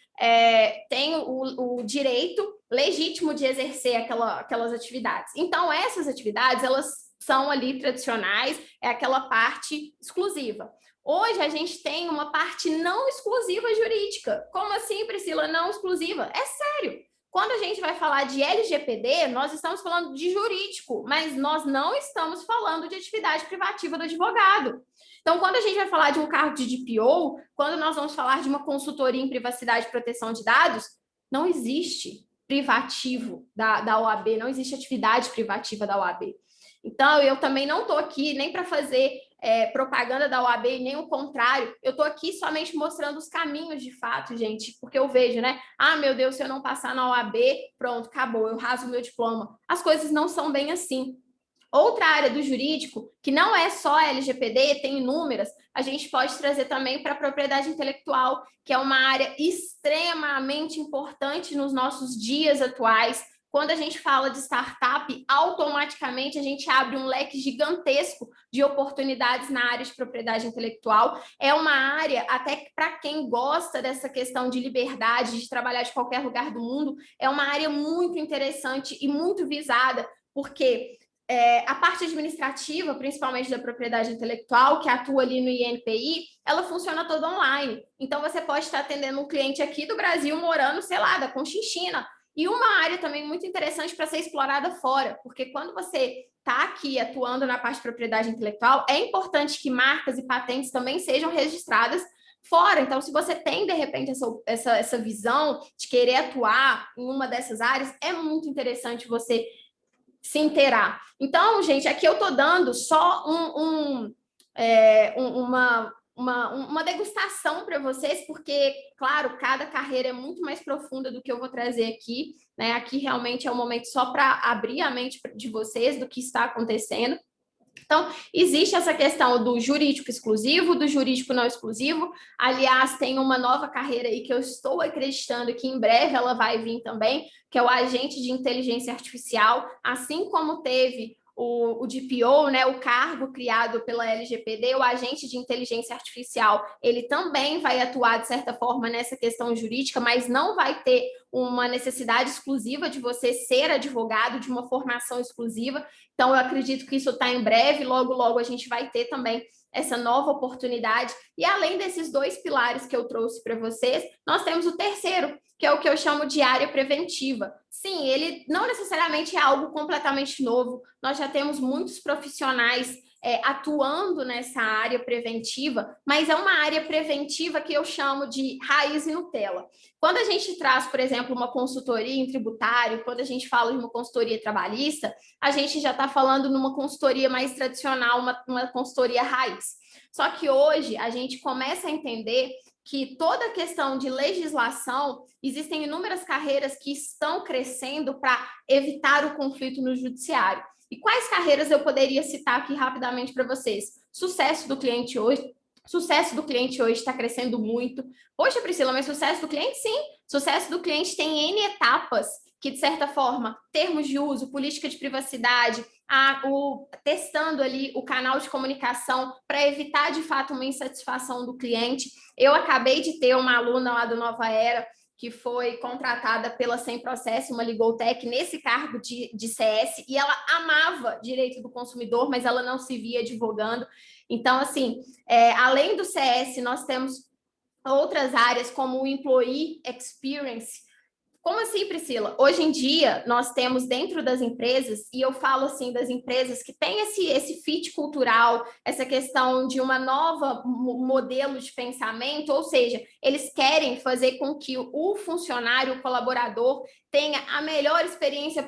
o direito legítimo de exercer aquelas atividades. Então, essas atividades, elas são ali tradicionais, é aquela parte exclusiva. Hoje a gente tem uma parte não exclusiva jurídica. Como assim, Priscila, não exclusiva? É sério. Quando a gente vai falar de LGPD, nós estamos falando de jurídico, mas nós não estamos falando de atividade privativa do advogado. Então, quando a gente vai falar de um cargo de DPO, quando nós vamos falar de uma consultoria em privacidade e proteção de dados, não existe privativo da OAB, não existe atividade privativa da OAB. Então, eu também não estou aqui nem para fazer propaganda da OAB, nem o contrário. Eu estou aqui somente mostrando os caminhos de fato, gente, porque eu vejo, né? Ah, meu Deus, se eu não passar na OAB, pronto, acabou, eu rasgo meu diploma. As coisas não são bem assim. Outra área do jurídico, que não é só LGPD, tem inúmeras, a gente pode trazer também para a propriedade intelectual, que é uma área extremamente importante nos nossos dias atuais. Quando a gente fala de startup, automaticamente a gente abre um leque gigantesco de oportunidades na área de propriedade intelectual. É uma área, até para quem gosta dessa questão de liberdade, de trabalhar de qualquer lugar do mundo, é uma área muito interessante e muito visada, porque a parte administrativa, principalmente da propriedade intelectual, que atua ali no INPI, ela funciona toda online. Então, você pode estar atendendo um cliente aqui do Brasil, morando, sei lá, da Conchinchina. E uma área também muito interessante para ser explorada fora, porque quando você está aqui atuando na parte de propriedade intelectual, é importante que marcas e patentes também sejam registradas fora. Então, se você tem, de repente, essa visão de querer atuar em uma dessas áreas, é muito interessante você se inteirar. Então, gente, aqui eu estou dando só uma degustação para vocês, porque, claro, cada carreira é muito mais profunda do que eu vou trazer aqui, né? Aqui realmente é um momento só para abrir a mente de vocês do que está acontecendo. Então, existe essa questão do jurídico exclusivo, do jurídico não exclusivo. Aliás, tem uma nova carreira aí que eu estou acreditando que em breve ela vai vir também, que é o agente de inteligência artificial, assim como teve o DPO, né, o cargo criado pela LGPD, o agente de inteligência artificial, ele também vai atuar, de certa forma, nessa questão jurídica, mas não vai ter uma necessidade exclusiva de você ser advogado, de uma formação exclusiva. Então, eu acredito que isso está em breve, logo, logo a gente vai ter também essa nova oportunidade. E além desses 2 pilares que eu trouxe para vocês, nós temos o terceiro, que é o que eu chamo de área preventiva. Sim, ele não necessariamente é algo completamente novo. Nós já temos muitos profissionais atuando nessa área preventiva, mas é uma área preventiva que eu chamo de raiz e Nutella. Quando a gente traz, por exemplo, uma consultoria em tributário, quando a gente fala de uma consultoria trabalhista, a gente já está falando numa consultoria mais tradicional, uma consultoria raiz. Só que hoje a gente começa a entender que toda a questão de legislação, existem inúmeras carreiras que estão crescendo para evitar o conflito no judiciário. E quais carreiras eu poderia citar aqui rapidamente para vocês? Sucesso do cliente hoje. Sucesso do cliente hoje está crescendo muito. Poxa, Priscila, mas sucesso do cliente? Sim. Sucesso do cliente tem N etapas que, de certa forma, termos de uso, política de privacidade, testando ali o canal de comunicação para evitar, de fato, uma insatisfação do cliente. Eu acabei de ter uma aluna lá do Nova Era que foi contratada pela Sem Processo, uma Legal Tech, nesse cargo de CS, e ela amava direito do consumidor, mas ela não se via advogando. Então, assim, além do CS, nós temos outras áreas como o Employee Experience. Como assim, Priscila? Hoje em dia, nós temos dentro das empresas, e eu falo assim das empresas que têm esse fit cultural, essa questão de uma nova modelo de pensamento, ou seja, eles querem fazer com que o funcionário, o colaborador, tenha a melhor experiência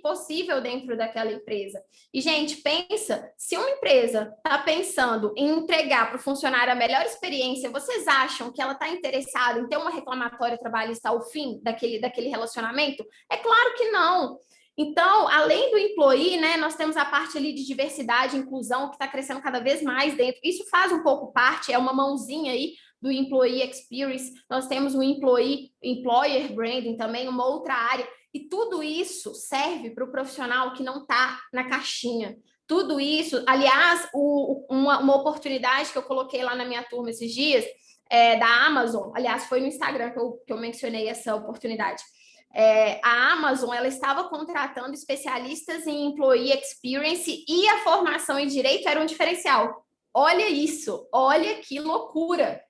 possível dentro daquela empresa. E, gente, pensa, se uma empresa está pensando em entregar para o funcionário a melhor experiência, vocês acham que ela está interessada em ter uma reclamatória trabalhista ao fim daquele relacionamento? É claro que não. Então, além do employee, né, nós temos a parte ali de diversidade e inclusão que está crescendo cada vez mais dentro. Isso faz um pouco parte, é uma mãozinha aí do Employee Experience. Nós temos o Employer Branding também, uma outra área. E tudo isso serve para o profissional que não está na caixinha. Tudo isso, aliás, uma oportunidade que eu coloquei lá na minha turma esses dias, da Amazon, aliás, foi no Instagram que eu mencionei essa oportunidade. A Amazon, ela estava contratando especialistas em Employee Experience e a formação em Direito era um diferencial. Olha isso, olha que loucura.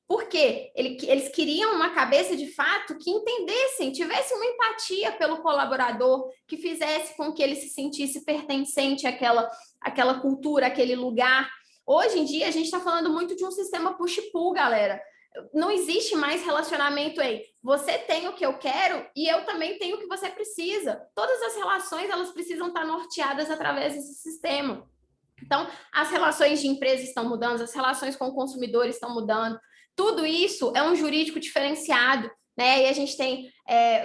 Por quê? Eles queriam uma cabeça, de fato, que entendessem, tivesse uma empatia pelo colaborador, que fizesse com que ele se sentisse pertencente àquela cultura, àquele lugar. Hoje em dia, a gente está falando muito de um sistema push-pull, galera. Não existe mais relacionamento aí. Você tem o que eu quero e eu também tenho o que você precisa. Todas as relações, elas precisam estar norteadas através desse sistema. Então, as relações de empresa estão mudando, as relações com o consumidor estão mudando. Tudo isso é um jurídico diferenciado, né? E a gente tem,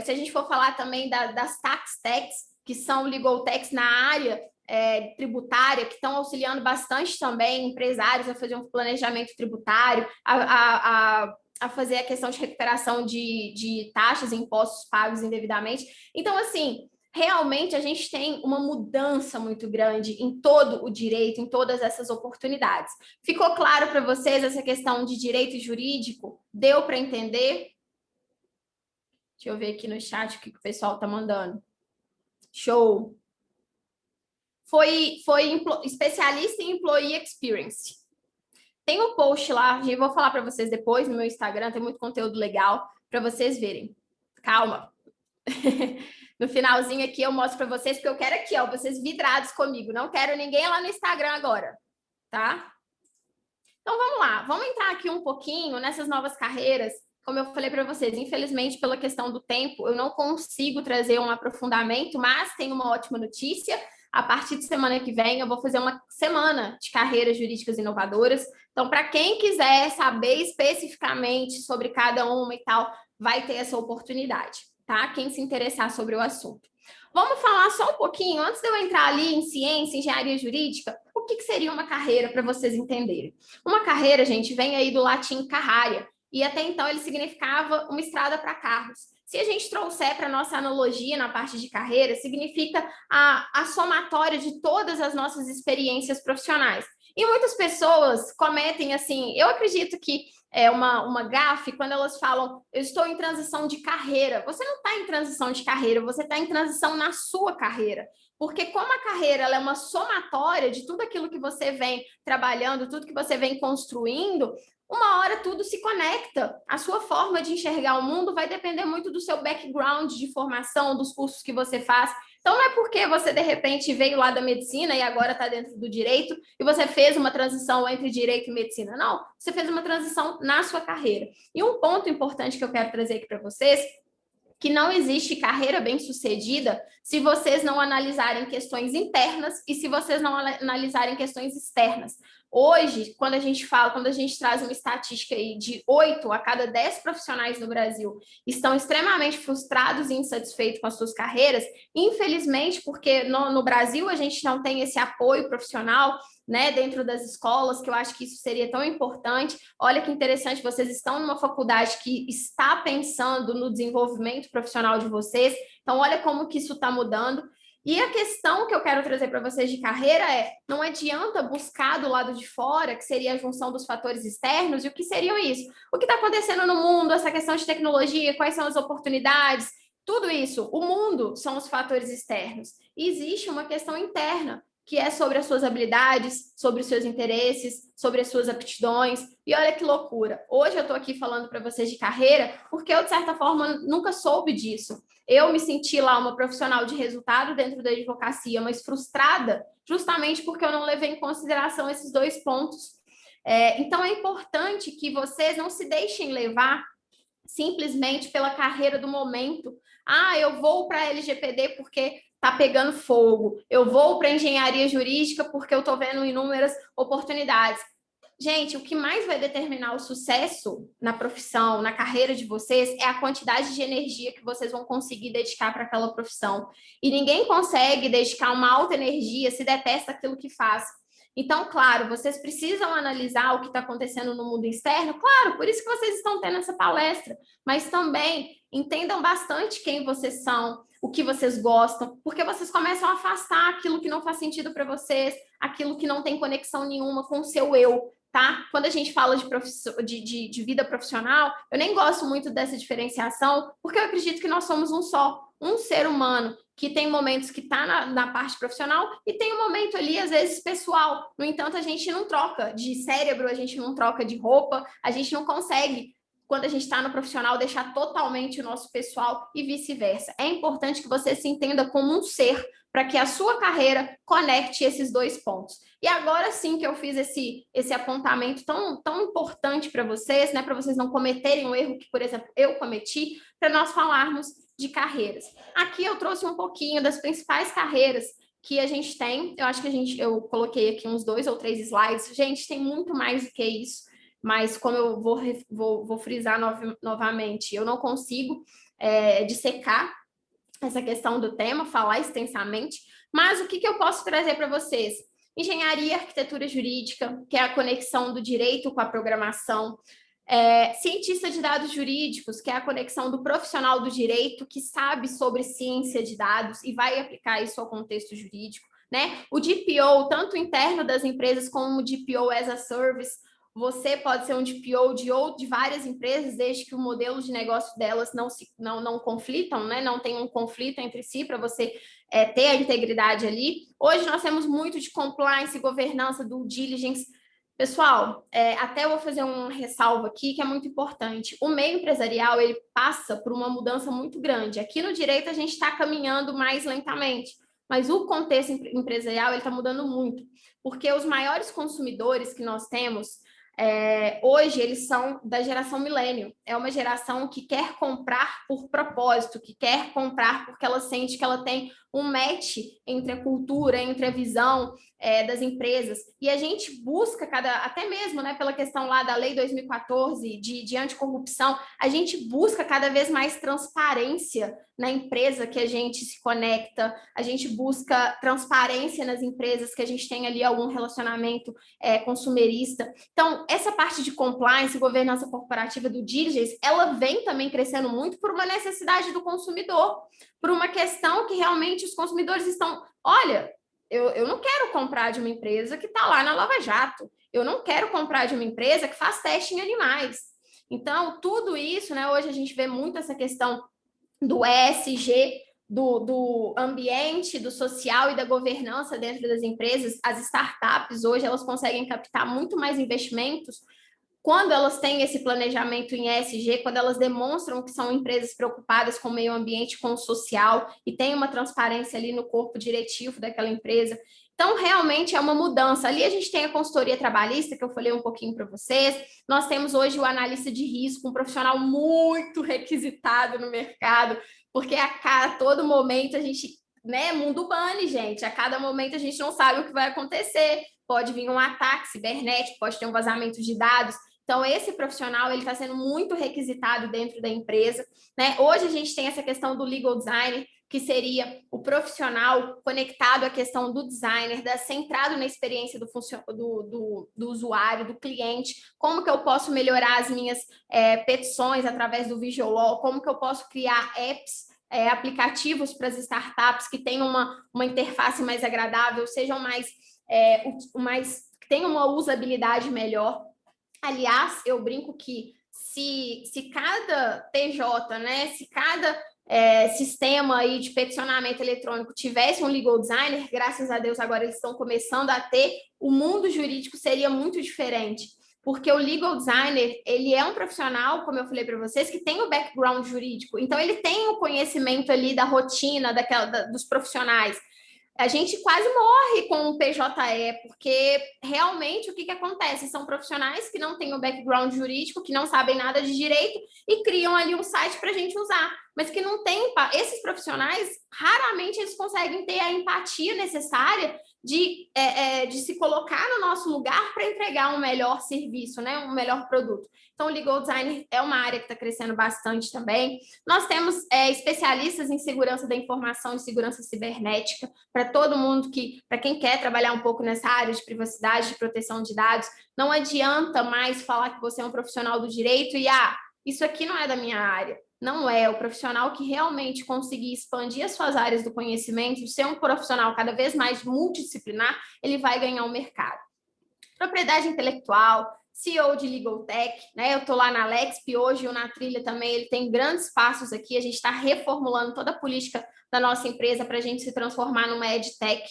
se a gente for falar também das tax techs, que são legal techs na área tributária, que estão auxiliando bastante também empresários a fazer um planejamento tributário, a fazer a questão de recuperação de taxas e impostos pagos indevidamente. Então, assim, realmente a gente tem uma mudança muito grande em todo o direito, em todas essas oportunidades. Ficou claro para vocês essa questão de direito jurídico? Deu para entender? Deixa eu ver aqui no chat o que o pessoal está mandando. Show! Foi especialista em Employee Experience. Tem um post lá, eu vou falar para vocês depois no meu Instagram, tem muito conteúdo legal para vocês verem. Calma! No finalzinho aqui eu mostro para vocês, porque eu quero aqui, ó, vocês vidrados comigo. Não quero ninguém lá no Instagram agora, tá? Então, vamos lá. Vamos entrar aqui um pouquinho nessas novas carreiras. Como eu falei para vocês, infelizmente, pela questão do tempo, eu não consigo trazer um aprofundamento, mas tem uma ótima notícia. A partir de semana que vem, eu vou fazer uma semana de carreiras jurídicas inovadoras. Então, para quem quiser saber especificamente sobre cada uma e tal, vai ter essa oportunidade, tá? Quem se interessar sobre o assunto. Vamos falar só um pouquinho, antes de eu entrar ali em ciência, engenharia jurídica, o que seria uma carreira para vocês entenderem? Uma carreira, gente, vem aí do latim carraria, e até então ele significava uma estrada para carros. Se a gente trouxer para a nossa analogia na parte de carreira, significa a somatória de todas as nossas experiências profissionais. E muitas pessoas cometem, assim, eu acredito que é uma gafe quando elas falam, eu estou em transição de carreira. Você não está em transição de carreira, você está em transição na sua carreira. Porque como a carreira ela é uma somatória de tudo aquilo que você vem trabalhando, tudo que você vem construindo, uma hora tudo se conecta. A sua forma de enxergar o mundo vai depender muito do seu background de formação, dos cursos que você faz. Então, não é porque você, de repente, veio lá da medicina e agora está dentro do direito e você fez uma transição entre direito e medicina. Não, você fez uma transição na sua carreira. E um ponto importante que eu quero trazer aqui para vocês, que não existe carreira bem-sucedida se vocês não analisarem questões internas e se vocês não analisarem questões externas. Hoje, quando a gente traz uma estatística aí de 8 a cada 10 profissionais no Brasil estão extremamente frustrados e insatisfeitos com as suas carreiras, infelizmente, porque no Brasil a gente não tem esse apoio profissional, né, dentro das escolas, que eu acho que isso seria tão importante. Olha que interessante, vocês estão numa faculdade que está pensando no desenvolvimento profissional de vocês, então olha como que isso está mudando. E a questão que eu quero trazer para vocês de carreira é, não adianta buscar do lado de fora, que seria a junção dos fatores externos, e o que seriam isso? O que está acontecendo no mundo, essa questão de tecnologia, quais são as oportunidades, tudo isso, o mundo são os fatores externos. E existe uma questão interna, que é sobre as suas habilidades, sobre os seus interesses, sobre as suas aptidões. E olha que loucura, hoje eu estou aqui falando para vocês de carreira, porque eu, de certa forma, nunca soube disso. Eu me senti lá uma profissional de resultado dentro da advocacia, mas frustrada justamente porque eu não levei em consideração esses 2 pontos. Então, é importante que vocês não se deixem levar simplesmente pela carreira do momento. Ah, eu vou para a LGPD porque está pegando fogo. Eu vou para a engenharia jurídica porque eu estou vendo inúmeras oportunidades. Gente, o que mais vai determinar o sucesso na profissão, na carreira de vocês, é a quantidade de energia que vocês vão conseguir dedicar para aquela profissão. E ninguém consegue dedicar uma alta energia se detesta aquilo que faz. Então, claro, vocês precisam analisar o que está acontecendo no mundo externo, claro, por isso que vocês estão tendo essa palestra, mas também entendam bastante quem vocês são, o que vocês gostam, porque vocês começam a afastar aquilo que não faz sentido para vocês, aquilo que não tem conexão nenhuma com o seu eu, tá? Quando a gente fala de vida profissional, eu nem gosto muito dessa diferenciação, porque eu acredito que nós somos um só, um ser humano, que tem momentos que está na parte profissional e tem um momento ali, às vezes, pessoal. No entanto, a gente não troca de cérebro, a gente não troca de roupa, a gente não consegue, quando a gente está no profissional, deixar totalmente o nosso pessoal e vice-versa. É importante que você se entenda como um ser, para que a sua carreira conecte esses 2 pontos. E agora sim que eu fiz esse apontamento tão importante para vocês, né, para vocês não cometerem o erro que, por exemplo, eu cometi, para nós falarmos de carreiras. Aqui eu trouxe um pouquinho das principais carreiras que a gente tem. Eu acho que eu coloquei aqui uns 2 ou 3 slides. Gente, tem muito mais do que isso, mas como eu vou frisar novamente, eu não consigo dissecar essa questão do tema, falar extensamente, mas o que eu posso trazer para vocês? Engenharia e arquitetura jurídica, que é a conexão do direito com a programação, cientista de dados jurídicos, que é a conexão do profissional do direito que sabe sobre ciência de dados e vai aplicar isso ao contexto jurídico, né? O DPO, tanto interno das empresas como o DPO as a service. Você pode ser um DPO de várias empresas, desde que o modelo de negócio delas não conflitam, né? Não tem um conflito entre si para você ter a integridade ali. Hoje nós temos muito de compliance, governança, due diligence. Pessoal, até eu vou fazer um ressalvo aqui que é muito importante. O meio empresarial, ele passa por uma mudança muito grande. Aqui no direito a gente está caminhando mais lentamente, mas o contexto empresarial ele está mudando muito, porque os maiores consumidores que nós temos hoje eles são da geração milênio. É uma geração que quer comprar por propósito, que quer comprar porque ela sente que ela tem um match entre a cultura, entre a visão das empresas. E a gente busca até mesmo, né, pela questão lá da Lei 2014 de anticorrupção, a gente busca cada vez mais transparência na empresa que a gente se conecta, a gente busca transparência nas empresas que a gente tem ali algum relacionamento consumerista. Então, essa parte de compliance, governança corporativa do diligence, ela vem também crescendo muito por uma necessidade do consumidor, por uma questão que realmente os consumidores estão... Olha, eu não quero comprar de uma empresa que está lá na Lava Jato, eu não quero comprar de uma empresa que faz teste em animais. Então, tudo isso, né, hoje a gente vê muito essa questão do ESG, do ambiente, do social e da governança dentro das empresas. As startups hoje elas conseguem captar muito mais investimentos quando elas têm esse planejamento em ESG, quando elas demonstram que são empresas preocupadas com o meio ambiente, com o social, e tem uma transparência ali no corpo diretivo daquela empresa. Então, realmente é uma mudança. Ali a gente tem a consultoria trabalhista, que eu falei um pouquinho para vocês. Nós temos hoje o analista de risco, um profissional muito requisitado no mercado, porque a todo momento a gente, né, mundo bunny, gente. A cada momento a gente não sabe o que vai acontecer. Pode vir um ataque cibernético, pode ter um vazamento de dados. Então, esse profissional ele está sendo muito requisitado dentro da empresa, né? Hoje a gente tem essa questão do legal designer, que seria o profissional conectado à questão do designer, centrado na experiência do usuário, do cliente, como que eu posso melhorar as minhas petições através do Visual Law, como que eu posso criar apps, aplicativos para as startups que tenham uma interface mais agradável, sejam tenham uma usabilidade melhor. Aliás, eu brinco que se cada TJ, né, se cada sistema aí de peticionamento eletrônico tivesse um legal designer, graças a Deus agora eles estão começando a ter, o mundo jurídico seria muito diferente, porque o legal designer, ele é um profissional, como eu falei para vocês, que tem o background jurídico, então ele tem o conhecimento ali da rotina dos profissionais. A gente quase morre com o PJE, porque realmente o que acontece? São profissionais que não têm o background jurídico, que não sabem nada de direito e criam ali um site para a gente usar, mas que não tem... Esses profissionais, raramente eles conseguem ter a empatia necessária de se colocar no nosso lugar para entregar um melhor serviço, né? Um melhor produto. Então, o legal designer é uma área que está crescendo bastante também. Nós temos especialistas em segurança da informação e segurança cibernética, para todo mundo para quem quer trabalhar um pouco nessa área de privacidade, de proteção de dados. Não adianta mais falar que você é um profissional do direito e, isso aqui não é da minha área. Não é. O profissional que realmente conseguir expandir as suas áreas do conhecimento, ser um profissional cada vez mais multidisciplinar, ele vai ganhar o mercado. Propriedade intelectual, CEO de Legal Tech, né? Eu estou lá na Lexp hoje, o Na Trilha também, ele tem grandes passos aqui, a gente está reformulando toda a política da nossa empresa para a gente se transformar numa EdTech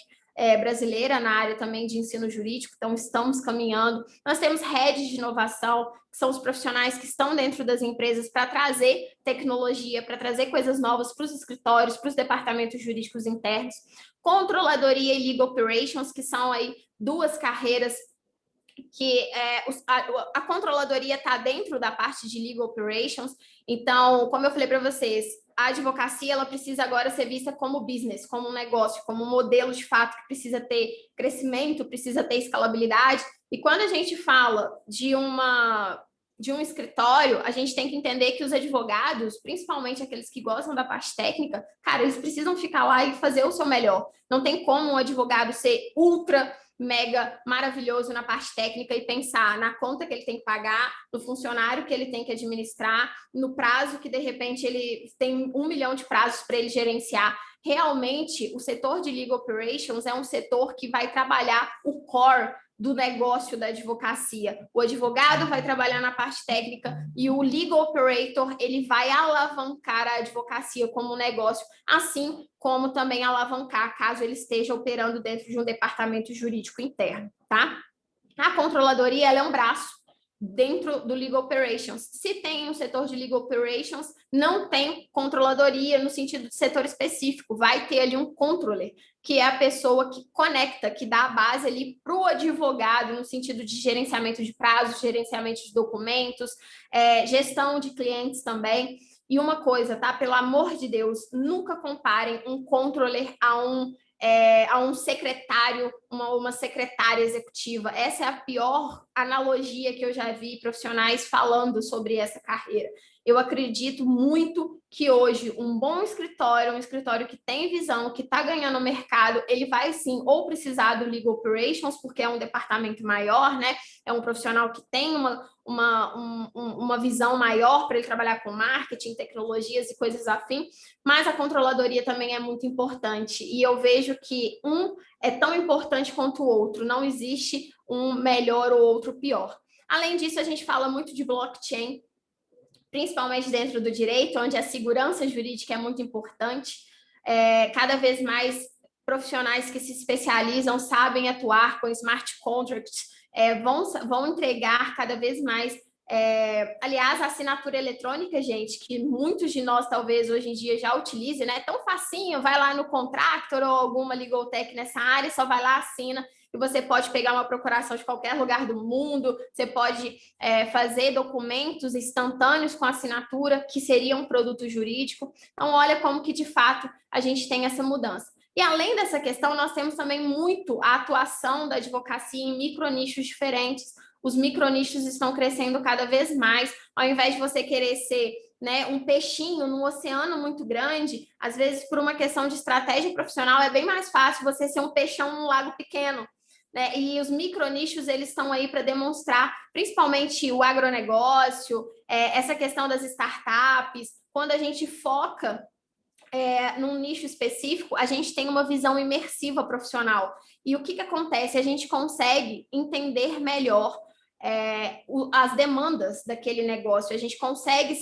brasileira na área também de ensino jurídico, então estamos caminhando. Nós temos heads de inovação, que são os profissionais que estão dentro das empresas para trazer tecnologia, para trazer coisas novas para os escritórios, para os departamentos jurídicos internos. Controladoria e Legal Operations, que são aí duas carreiras que a controladoria está dentro da parte de Legal Operations. Então, como eu falei para vocês, a advocacia ela precisa agora ser vista como business, como um negócio, como um modelo de fato que precisa ter crescimento, precisa ter escalabilidade. E quando a gente fala de um escritório, a gente tem que entender que os advogados, principalmente aqueles que gostam da parte técnica, cara, eles precisam ficar lá e fazer o seu melhor. Não tem como um advogado ser ultra mega maravilhoso na parte técnica e pensar na conta que ele tem que pagar, no funcionário que ele tem que administrar, no prazo que de repente ele tem 1 milhão de prazos para ele gerenciar. Realmente, o setor de Legal Operations é um setor que vai trabalhar o core do negócio da advocacia. O advogado vai trabalhar na parte técnica e o legal operator ele vai alavancar a advocacia como um negócio, assim como também alavancar caso ele esteja operando dentro de um departamento jurídico interno, tá? A controladoria ela é um braço dentro do Legal Operations. Se tem um setor de Legal Operations, não tem controladoria no sentido de setor específico, vai ter ali um controller, que é a pessoa que conecta, que dá a base ali para o advogado no sentido de gerenciamento de prazos, gerenciamento de documentos, gestão de clientes também. E uma coisa, tá? Pelo amor de Deus, nunca comparem um controller a um secretário, uma secretária executiva. Essa é a pior analogia que eu já vi profissionais falando sobre essa carreira. Eu acredito muito que hoje um bom escritório, um escritório que tem visão, que está ganhando o mercado, ele vai sim ou precisar do Legal Operations, porque é um departamento maior, né? É um profissional que tem uma visão maior para ele trabalhar com marketing, tecnologias e coisas afim, mas a controladoria também é muito importante. E eu vejo que um é tão importante quanto o outro, não existe um melhor ou outro pior. Além disso, a gente fala muito de blockchain, principalmente dentro do direito, onde a segurança jurídica é muito importante. Cada vez mais profissionais que se especializam sabem atuar com smart contracts, vão entregar cada vez mais Aliás, a assinatura eletrônica, gente, que muitos de nós talvez hoje em dia já utilizem, né? É tão facinho, vai lá no Contractor ou alguma Legal Tech nessa área, só vai lá, assina, e você pode pegar uma procuração de qualquer lugar do mundo, você pode fazer documentos instantâneos com assinatura, que seria um produto jurídico. Então, olha como que, de fato, a gente tem essa mudança. E, além dessa questão, nós temos também muito a atuação da advocacia em micronichos diferentes. Os micronichos estão crescendo cada vez mais, ao invés de você querer ser, né, um peixinho num oceano muito grande, às vezes, por uma questão de estratégia profissional, é bem mais fácil você ser um peixão num lago pequeno, né? E os micronichos, eles estão aí para demonstrar, principalmente o agronegócio, essa questão das startups. Quando a gente foca num nicho específico, a gente tem uma visão imersiva profissional. E o que acontece? A gente consegue entender melhor as demandas daquele negócio, a gente consegue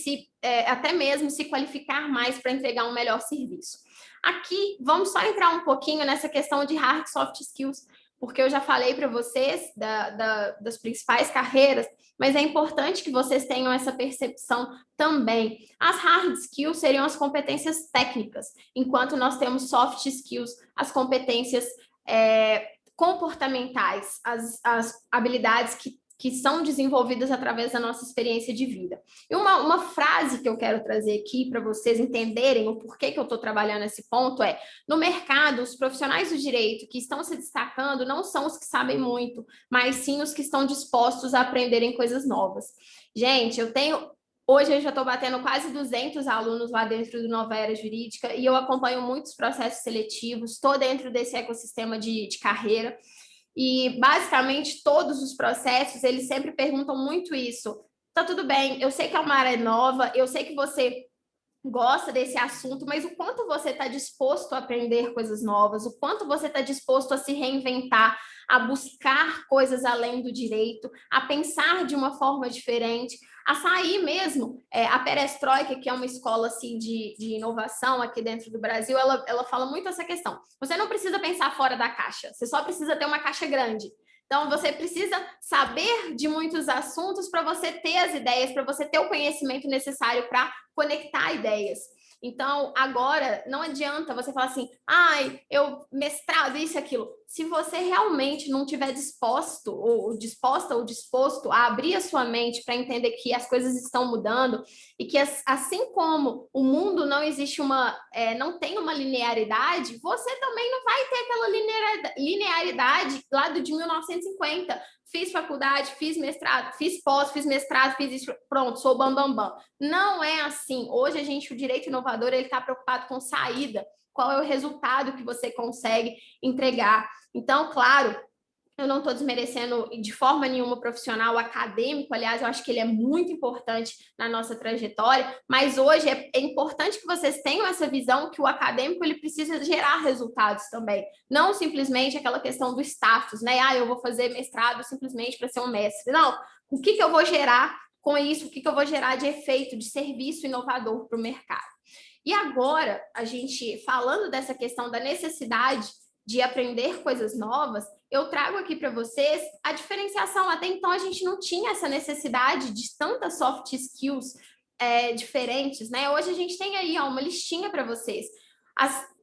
até mesmo se qualificar mais para entregar um melhor serviço. Aqui, vamos só entrar um pouquinho nessa questão de hard soft skills, porque eu já falei para vocês das principais carreiras, mas é importante que vocês tenham essa percepção também. As hard skills seriam as competências técnicas, enquanto nós temos soft skills, as competências comportamentais, as habilidades que são desenvolvidas através da nossa experiência de vida. E uma frase que eu quero trazer aqui para vocês entenderem o porquê que eu estou trabalhando nesse ponto no mercado, os profissionais do direito que estão se destacando não são os que sabem muito, mas sim os que estão dispostos a aprenderem coisas novas. Gente, hoje eu já estou batendo quase 200 alunos lá dentro do Nova Era Jurídica e eu acompanho muitos processos seletivos, estou dentro desse ecossistema de carreira. E, basicamente, todos os processos, eles sempre perguntam muito isso. Tá tudo bem, eu sei que é uma área nova, eu sei que você gosta desse assunto, mas o quanto você está disposto a aprender coisas novas, o quanto você está disposto a se reinventar, a buscar coisas além do direito, a pensar de uma forma diferente, a sair mesmo. A Perestroika, que é uma escola assim, de inovação aqui dentro do Brasil, ela fala muito essa questão. Você não precisa pensar fora da caixa, você só precisa ter uma caixa grande. Então, você precisa saber de muitos assuntos para você ter as ideias, para você ter o conhecimento necessário para conectar ideias. Então, agora, não adianta você falar assim, eu mestrado, isso e aquilo. Se você realmente não estiver disposto ou disposto a abrir a sua mente para entender que as coisas estão mudando e que, assim como o mundo não existe não tem uma linearidade, você também não vai ter aquela linearidade lá de 1950. Fiz faculdade, fiz mestrado, fiz pós, fiz mestrado, fiz isso, pronto, sou bambambam. Não é assim. Hoje, o direito inovador, ele está preocupado com saída. Qual é o resultado que você consegue entregar? Então, claro, eu não estou desmerecendo de forma nenhuma o profissional acadêmico, aliás, eu acho que ele é muito importante na nossa trajetória, mas hoje é importante que vocês tenham essa visão que o acadêmico ele precisa gerar resultados também, não simplesmente aquela questão do status, né? Eu vou fazer mestrado simplesmente para ser um mestre. Não, o que eu vou gerar com isso? O que eu vou gerar de efeito, de serviço inovador para o mercado? E agora, a gente falando dessa questão da necessidade de aprender coisas novas, eu trago aqui para vocês a diferenciação. Até então, a gente não tinha essa necessidade de tantas soft skills diferentes, né? Hoje a gente tem aí uma listinha para vocês.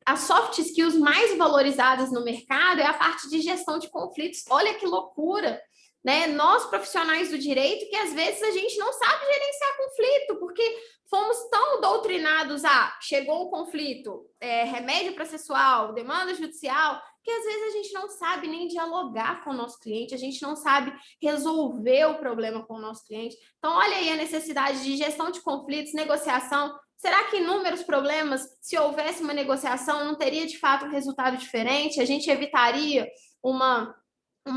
As soft skills mais valorizadas no mercado é a parte de gestão de conflitos. Olha que loucura, né? Nós, profissionais do direito, que às vezes a gente não sabe gerenciar conflito, porque fomos tão doutrinados chegou um conflito, remédio processual, demanda judicial, que às vezes a gente não sabe nem dialogar com o nosso cliente, a gente não sabe resolver o problema com o nosso cliente. Então, olha aí a necessidade de gestão de conflitos, negociação. Será que inúmeros problemas, se houvesse uma negociação, não teria de fato um resultado diferente? A gente evitaria uma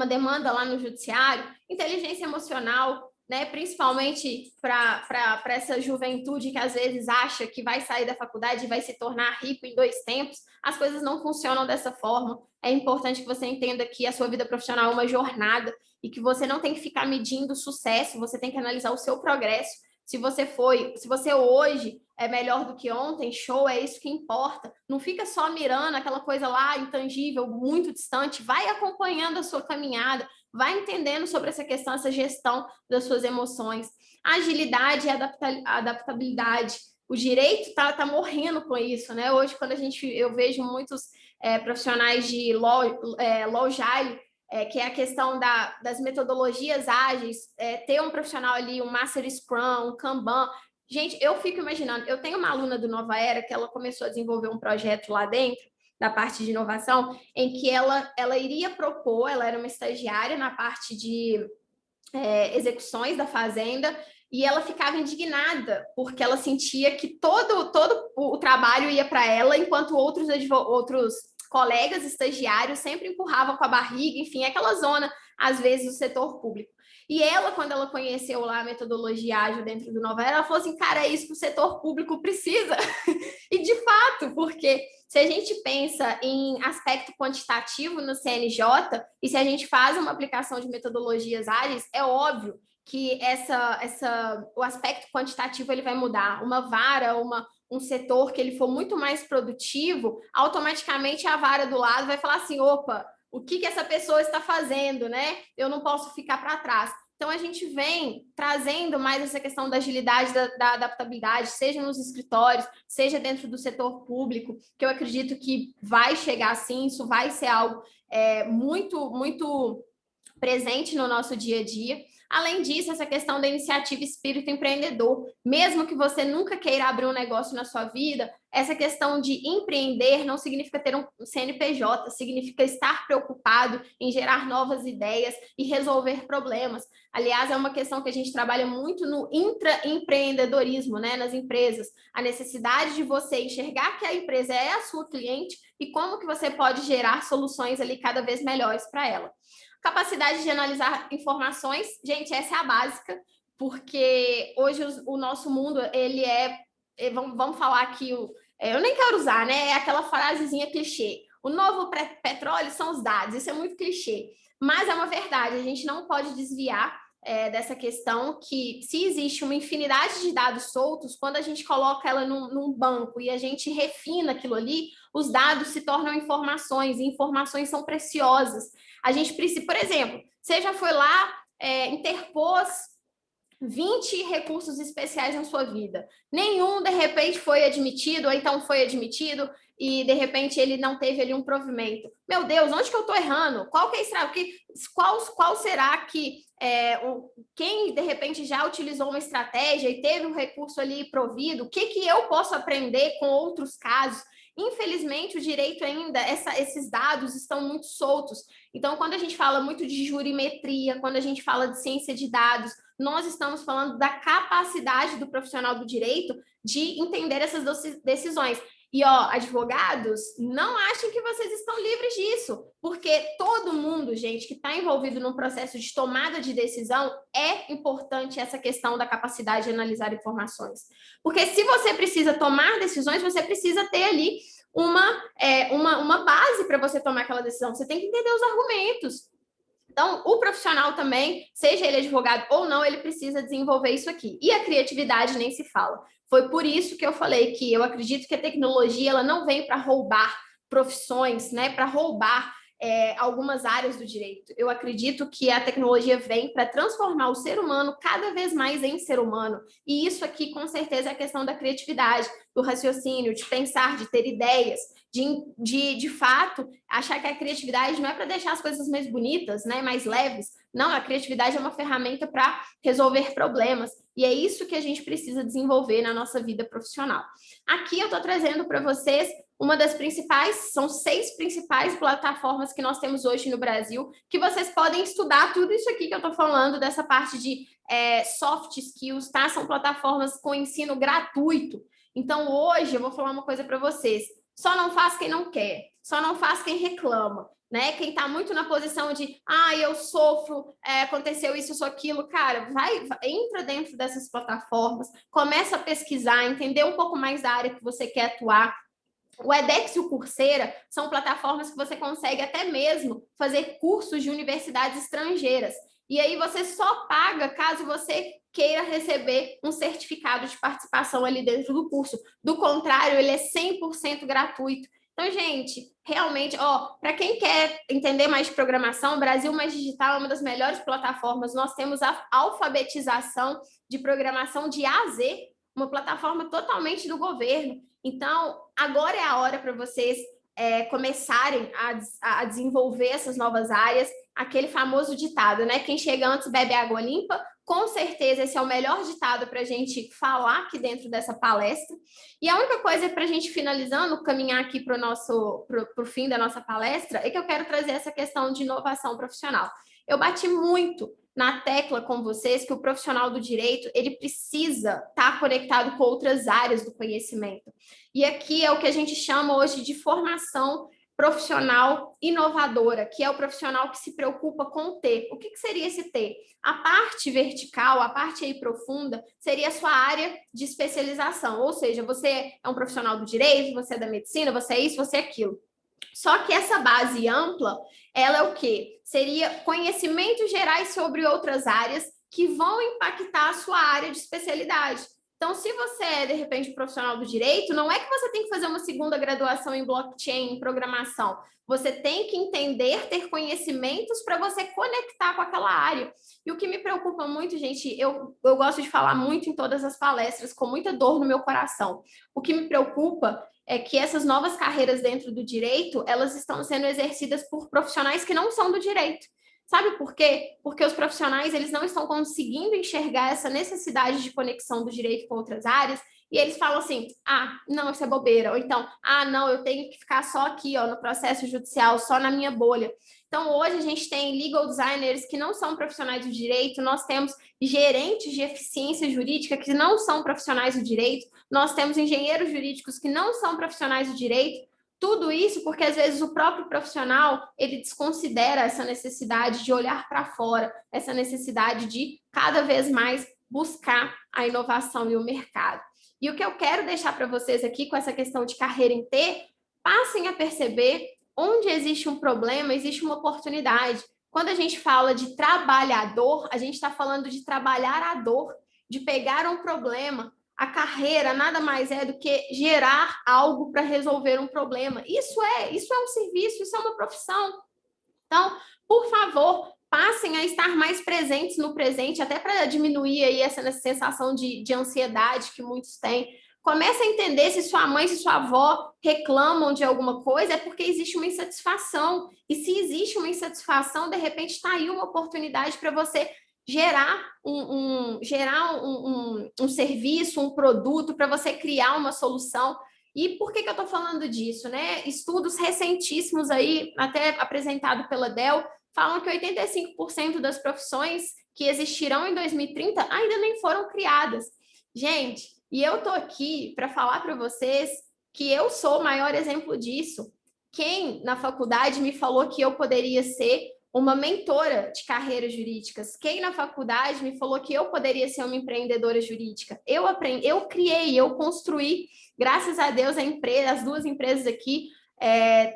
demanda lá no judiciário? Inteligência emocional, né? Principalmente para essa juventude que às vezes acha que vai sair da faculdade e vai se tornar rico em 2 tempos. As coisas não funcionam dessa forma. É importante que você entenda que a sua vida profissional é uma jornada e que você não tem que ficar medindo sucesso, você tem que analisar o seu progresso. Se você hoje é melhor do que ontem, show, é isso que importa. Não fica só mirando aquela coisa lá intangível, muito distante, vai acompanhando a sua caminhada, vai entendendo sobre essa questão, essa gestão das suas emoções. Agilidade e adaptabilidade. O direito tá morrendo com isso, né? Hoje, quando eu vejo muitos profissionais de Law Agile, que é a questão das metodologias ágeis, ter um profissional ali, um Master Scrum, um Kanban. Gente, eu fico imaginando, eu tenho uma aluna do Nova Era que ela começou a desenvolver um projeto lá dentro, da parte de inovação, em que ela iria propor, ela era uma estagiária na parte de execuções da fazenda, e ela ficava indignada, porque ela sentia que todo o trabalho ia para ela, enquanto outros colegas estagiários sempre empurravam com a barriga, enfim, aquela zona, às vezes, do setor público. E ela, quando ela conheceu lá a metodologia ágil dentro do Nova Era, ela falou assim, cara, é isso que o setor público precisa. E, de fato, porque se a gente pensa em aspecto quantitativo no CNJ, e se a gente faz uma aplicação de metodologias ágeis, é óbvio que o aspecto quantitativo ele vai mudar. Uma vara, um setor que ele for muito mais produtivo, automaticamente a vara do lado vai falar assim, opa, o que essa pessoa está fazendo, né? Eu não posso ficar para trás. Então, a gente vem trazendo mais essa questão da agilidade, da adaptabilidade, seja nos escritórios, seja dentro do setor público, que eu acredito que vai chegar assim, isso vai ser algo muito, muito presente no nosso dia a dia. Além disso, essa questão da iniciativa e espírito empreendedor. Mesmo que você nunca queira abrir um negócio na sua vida, essa questão de empreender não significa ter um CNPJ, significa estar preocupado em gerar novas ideias e resolver problemas. Aliás, é uma questão que a gente trabalha muito no intraempreendedorismo, né, nas empresas. A necessidade de você enxergar que a empresa é a sua cliente e como que você pode gerar soluções ali cada vez melhores para ela. Capacidade de analisar informações, gente, essa é a básica, porque hoje o nosso mundo, ele vamos falar aqui, eu nem quero usar, né? É aquela frasezinha clichê. O novo petróleo são os dados, isso é muito clichê, mas é uma verdade, a gente não pode desviar dessa questão que se existe uma infinidade de dados soltos, quando a gente coloca ela num banco e a gente refina aquilo ali, os dados se tornam informações, e informações são preciosas. A gente precisa, por exemplo, você já foi lá, interpôs 20 recursos especiais na sua vida. Nenhum, de repente, foi admitido, ou então foi admitido e, de repente, ele não teve ali um provimento. Meu Deus, onde que eu estou errando? Qual será que quem, de repente, já utilizou uma estratégia e teve um recurso ali provido, o que eu posso aprender com outros casos? Infelizmente, o direito ainda, esses dados estão muito soltos. Então, quando a gente fala muito de jurimetria, quando a gente fala de ciência de dados, nós estamos falando da capacidade do profissional do direito de entender essas decisões. E, advogados, não achem que vocês estão livres disso, porque todo mundo, gente, que está envolvido num processo de tomada de decisão, é importante essa questão da capacidade de analisar informações. Porque se você precisa tomar decisões, você precisa ter ali uma base para você tomar aquela decisão. Você tem que entender os argumentos. Então, o profissional também, seja ele advogado ou não, ele precisa desenvolver isso aqui. E a criatividade nem se fala. Foi por isso que eu falei que eu acredito que a tecnologia ela não vem para roubar profissões, né, para roubar algumas áreas do direito. Eu acredito que a tecnologia vem para transformar o ser humano cada vez mais em ser humano. E isso aqui, com certeza, é a questão da criatividade, do raciocínio, de pensar, de ter ideias, de fato, achar que a criatividade não é para deixar as coisas mais bonitas, né, mais leves. Não, a criatividade é uma ferramenta para resolver problemas. E é isso que a gente precisa desenvolver na nossa vida profissional. Aqui eu estou trazendo para vocês uma das principais, são 6 principais plataformas que nós temos hoje no Brasil, que vocês podem estudar tudo isso aqui que eu estou falando, dessa parte de soft skills, tá? São plataformas com ensino gratuito. Então, hoje, eu vou falar uma coisa para vocês. Só não faz quem não quer, só não faz quem reclama, né? Quem está muito na posição de, eu sofro, aconteceu isso ou aquilo, cara, entra dentro dessas plataformas, começa a pesquisar, entender um pouco mais da área que você quer atuar. O edX e o Coursera são plataformas que você consegue até mesmo fazer cursos de universidades estrangeiras. E aí você só paga caso você queira receber um certificado de participação ali dentro do curso. Do contrário, ele é 100% gratuito. Então, gente, realmente, para quem quer entender mais de programação, Brasil Mais Digital é uma das melhores plataformas. Nós temos a alfabetização de programação de A a Z, uma plataforma totalmente do governo. Então, agora é a hora para vocês começarem a desenvolver essas novas áreas. Aquele famoso ditado, né? Quem chega antes bebe água limpa. Com certeza, esse é o melhor ditado para a gente falar aqui dentro dessa palestra. E a única coisa para a gente finalizando, caminhar aqui para o fim da nossa palestra, é que eu quero trazer essa questão de inovação profissional. Eu bati muito na tecla com vocês que o profissional do direito, ele precisa estar conectado com outras áreas do conhecimento. E aqui é o que a gente chama hoje de formação profissional inovadora, que é o profissional que se preocupa com o T. O que seria esse T? A parte vertical, a parte aí profunda, seria a sua área de especialização, ou seja, você é um profissional do direito, você é da medicina, você é isso, você é aquilo. Só que essa base ampla, ela é o quê? Seria conhecimentos gerais sobre outras áreas que vão impactar a sua área de especialidade. Então, se você é, de repente, profissional do direito, não é que você tem que fazer uma segunda graduação em blockchain, em programação. Você tem que entender, ter conhecimentos para você conectar com aquela área. E o que me preocupa muito, gente, eu gosto de falar muito em todas as palestras, com muita dor no meu coração. O que me preocupa é que essas novas carreiras dentro do direito, elas estão sendo exercidas por profissionais que não são do direito. Sabe por quê? Porque os profissionais, eles não estão conseguindo enxergar essa necessidade de conexão do direito com outras áreas, e eles falam assim, não, isso é bobeira, ou então, não, eu tenho que ficar só aqui, no processo judicial, só na minha bolha. Então, hoje a gente tem legal designers que não são profissionais do direito, nós temos gerentes de eficiência jurídica que não são profissionais do direito, nós temos engenheiros jurídicos que não são profissionais do direito. Tudo isso porque, às vezes, o próprio profissional, ele desconsidera essa necessidade de olhar para fora, essa necessidade de, cada vez mais, buscar a inovação e o mercado. E o que eu quero deixar para vocês aqui, com essa questão de carreira em T, passem a perceber onde existe um problema, existe uma oportunidade. Quando a gente fala de trabalhador, a gente está falando de trabalhar a dor, de pegar um problema. A carreira nada mais é do que gerar algo para resolver um problema. Isso é um serviço, isso é uma profissão. Então, por favor, passem a estar mais presentes no presente, até para diminuir aí essa sensação de ansiedade que muitos têm. Comece a entender se sua mãe, se sua avó reclamam de alguma coisa, é porque existe uma insatisfação. E se existe uma insatisfação, de repente está aí uma oportunidade para você gerar um serviço, um produto, para você criar uma solução. E por que eu estou falando disso, né? Estudos recentíssimos aí, até apresentado pela Dell, falam que 85% das profissões que existirão em 2030 ainda nem foram criadas. Gente, e eu estou aqui para falar para vocês que eu sou o maior exemplo disso. Quem na faculdade me falou que eu poderia ser uma mentora de carreiras jurídicas? Quem na faculdade me falou que eu poderia ser uma empreendedora jurídica? Eu criei, eu construí, graças a Deus, as duas empresas aqui,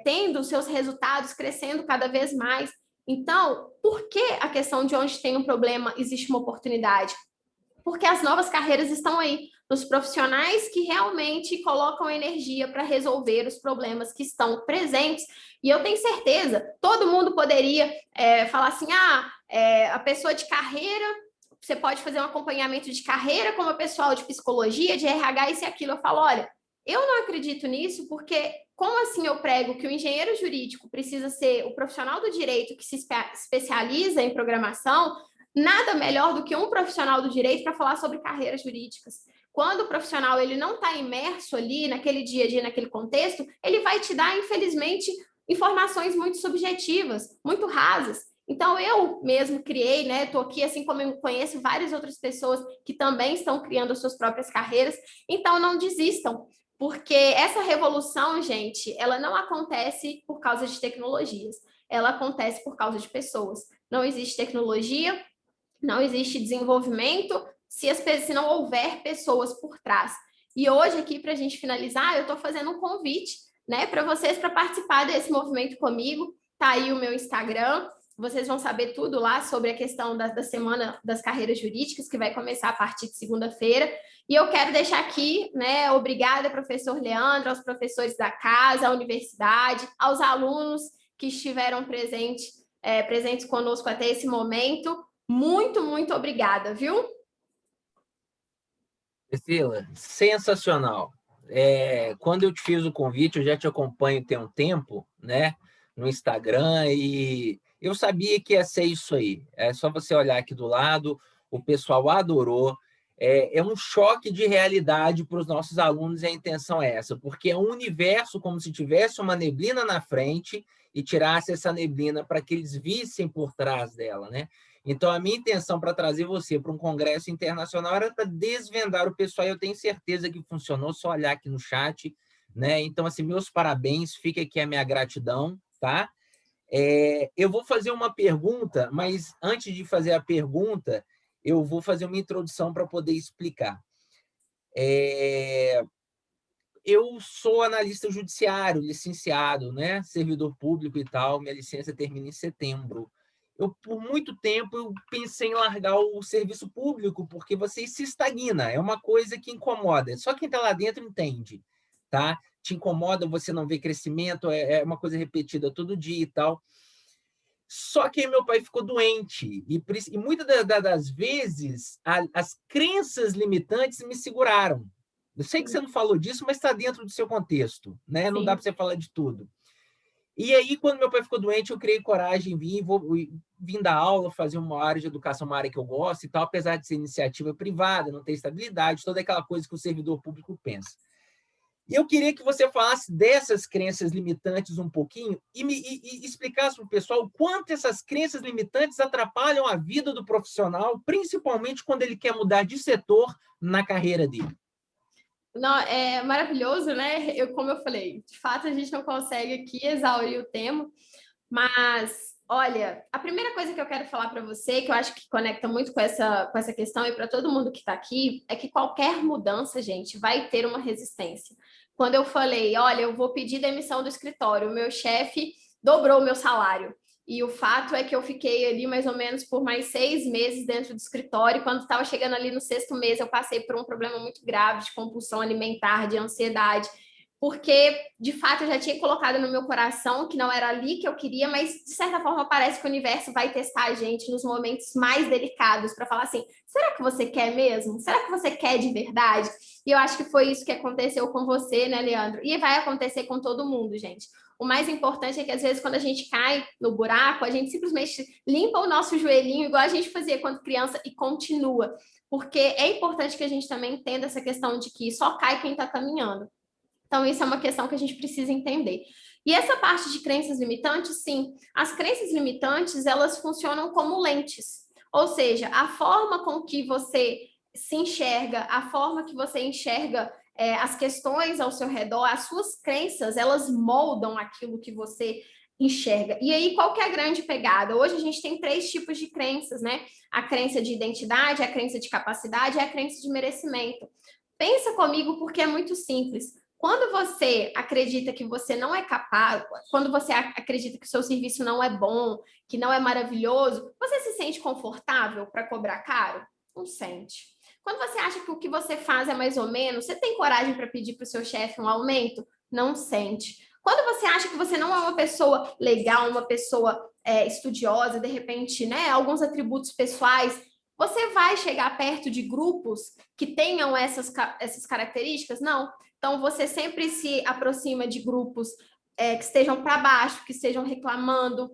tendo seus resultados, crescendo cada vez mais. Então, por que a questão de onde tem um problema existe uma oportunidade? Porque as novas carreiras estão aí, nos profissionais que realmente colocam energia para resolver os problemas que estão presentes. E eu tenho certeza, todo mundo poderia falar assim, a pessoa de carreira, você pode fazer um acompanhamento de carreira como a pessoal de psicologia, de RH, isso e aquilo. Eu falo, olha, eu não acredito nisso, porque como assim eu prego que o engenheiro jurídico precisa ser o profissional do direito que se especializa em programação, nada melhor do que um profissional do direito para falar sobre carreiras jurídicas. Quando o profissional ele não está imerso ali naquele dia a dia, naquele contexto, ele vai te dar, infelizmente, informações muito subjetivas, muito rasas. Então, eu mesmo criei, né? Estou aqui, assim como eu conheço várias outras pessoas que também estão criando as suas próprias carreiras. Então, não desistam, porque essa revolução, gente, ela não acontece por causa de tecnologias, ela acontece por causa de pessoas. Não existe tecnologia, não existe desenvolvimento se não houver pessoas por trás. E hoje, aqui, para a gente finalizar, eu estou fazendo um convite, né, para vocês para participar desse movimento comigo. Tá aí o meu Instagram, vocês vão saber tudo lá sobre a questão da Semana das Carreiras Jurídicas, que vai começar a partir de segunda-feira. E eu quero deixar aqui, né, obrigada, professor Leandro, aos professores da casa, à universidade, aos alunos que estiveram presentes conosco até esse momento. Muito, muito obrigada, viu? Priscila, sensacional. Quando eu te fiz o convite, eu já te acompanho tem um tempo, né, no Instagram, e eu sabia que ia ser isso aí. É só você olhar aqui do lado, o pessoal adorou. É um choque de realidade para os nossos alunos, e a intenção é essa, porque é um universo como se tivesse uma neblina na frente e tirasse essa neblina para que eles vissem por trás dela, né? Então, a minha intenção para trazer você para um congresso internacional era para desvendar o pessoal, e eu tenho certeza que funcionou, só olhar aqui no chat, né? Então, assim, meus parabéns, fica aqui a minha gratidão, tá? Eu vou fazer uma pergunta, mas antes de fazer a pergunta, eu vou fazer uma introdução para poder explicar. Eu sou analista judiciário, licenciado, né? Servidor público e tal, minha licença termina em setembro. Por muito tempo, eu pensei em largar o serviço público, porque você se estagna, é uma coisa que incomoda. Só quem está lá dentro entende, tá? Te incomoda, você não vê crescimento, é uma coisa repetida todo dia e tal. Só que meu pai ficou doente, e muitas das vezes as crenças limitantes me seguraram. Eu sei que você não falou disso, mas está dentro do seu contexto, né? Não dá para você falar de tudo. E aí, quando meu pai ficou doente, eu criei coragem, vim dar aula, fazer uma área de educação, uma área que eu gosto e tal, apesar de ser iniciativa privada, não ter estabilidade, toda aquela coisa que o servidor público pensa. E eu queria que você falasse dessas crenças limitantes um pouquinho e explicasse para o pessoal o quanto essas crenças limitantes atrapalham a vida do profissional, principalmente quando ele quer mudar de setor na carreira dele. Não, é maravilhoso, né? Como eu falei, de fato a gente não consegue aqui exaurir o tema, mas olha, a primeira coisa que eu quero falar para você, que eu acho que conecta muito com essa questão e para todo mundo que está aqui, é que qualquer mudança, gente, vai ter uma resistência. Quando eu falei, olha, eu vou pedir demissão do escritório, o meu chefe dobrou o meu salário. E o fato é que eu fiquei ali mais ou menos por mais 6 meses dentro do escritório. Quando estava chegando ali no 6º mês, eu passei por um problema muito grave de compulsão alimentar, de ansiedade, porque, de fato, eu já tinha colocado no meu coração que não era ali que eu queria, mas, de certa forma, parece que o universo vai testar a gente nos momentos mais delicados para falar assim, será que você quer mesmo? Será que você quer de verdade? E eu acho que foi isso que aconteceu com você, né, Leandro? E vai acontecer com todo mundo, gente. O mais importante é que, às vezes, quando a gente cai no buraco, a gente simplesmente limpa o nosso joelhinho, igual a gente fazia quando criança, e continua. Porque é importante que a gente também entenda essa questão de que só cai quem está caminhando. Então, isso é uma questão que a gente precisa entender. E essa parte de crenças limitantes, sim, as crenças limitantes, elas funcionam como lentes. Ou seja, a forma com que você se enxerga, a forma que você enxerga as questões ao seu redor, as suas crenças, elas moldam aquilo que você enxerga. E aí, qual que é a grande pegada? Hoje a gente tem 3 tipos de crenças, né? A crença de identidade, a crença de capacidade e a crença de merecimento. Pensa comigo, porque é muito simples. Quando você acredita que você não é capaz, quando você acredita que o seu serviço não é bom, que não é maravilhoso, você se sente confortável para cobrar caro? Não sente. Quando você acha que o que você faz é mais ou menos, você tem coragem para pedir para o seu chefe um aumento? Não sente. Quando você acha que você não é uma pessoa legal, uma pessoa estudiosa, de repente, né, alguns atributos pessoais, você vai chegar perto de grupos que tenham essas características? Não. Então, você sempre se aproxima de grupos que estejam para baixo, que estejam reclamando,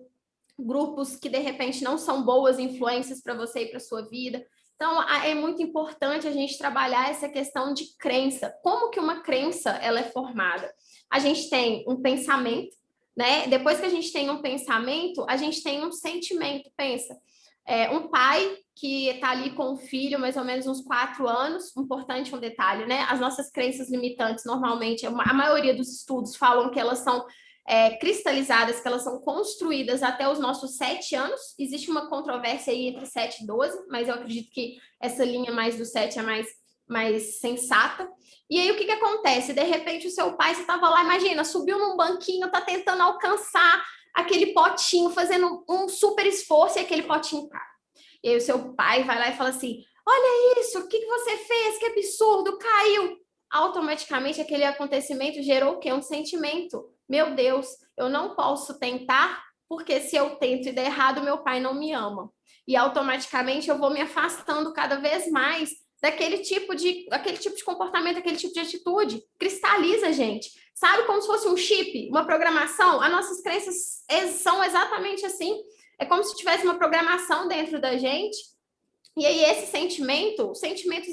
grupos que, de repente, não são boas influências para você e para a sua vida. Então, é muito importante a gente trabalhar essa questão de crença. Como que uma crença ela é formada? A gente tem um pensamento, né? Depois que a gente tem um pensamento, a gente tem um sentimento. Pensa, um pai que está ali com um filho, mais ou menos uns 4 anos, importante um detalhe, né? As nossas crenças limitantes, normalmente, a maioria dos estudos falam que elas são cristalizadas, que elas são construídas até os nossos 7 anos. Existe uma controvérsia aí entre 7 e 12, mas eu acredito que essa linha mais do 7 é mais sensata. E aí, o que acontece? De repente, o seu pai, você estava lá, imagina, subiu num banquinho, está tentando alcançar aquele potinho, fazendo um super esforço e aquele potinho cai. E aí o seu pai vai lá e fala assim, olha isso, o que você fez? Que absurdo, caiu. Automaticamente aquele acontecimento gerou o quê? Um sentimento. Meu Deus, eu não posso tentar, porque se eu tento e der errado, meu pai não me ama. E automaticamente eu vou me afastando cada vez mais daquele tipo de comportamento, aquele tipo de atitude. Cristaliza, gente. Sabe, como se fosse um chip, uma programação? As nossas crenças são exatamente assim. É como se tivesse uma programação dentro da gente. E aí os sentimentos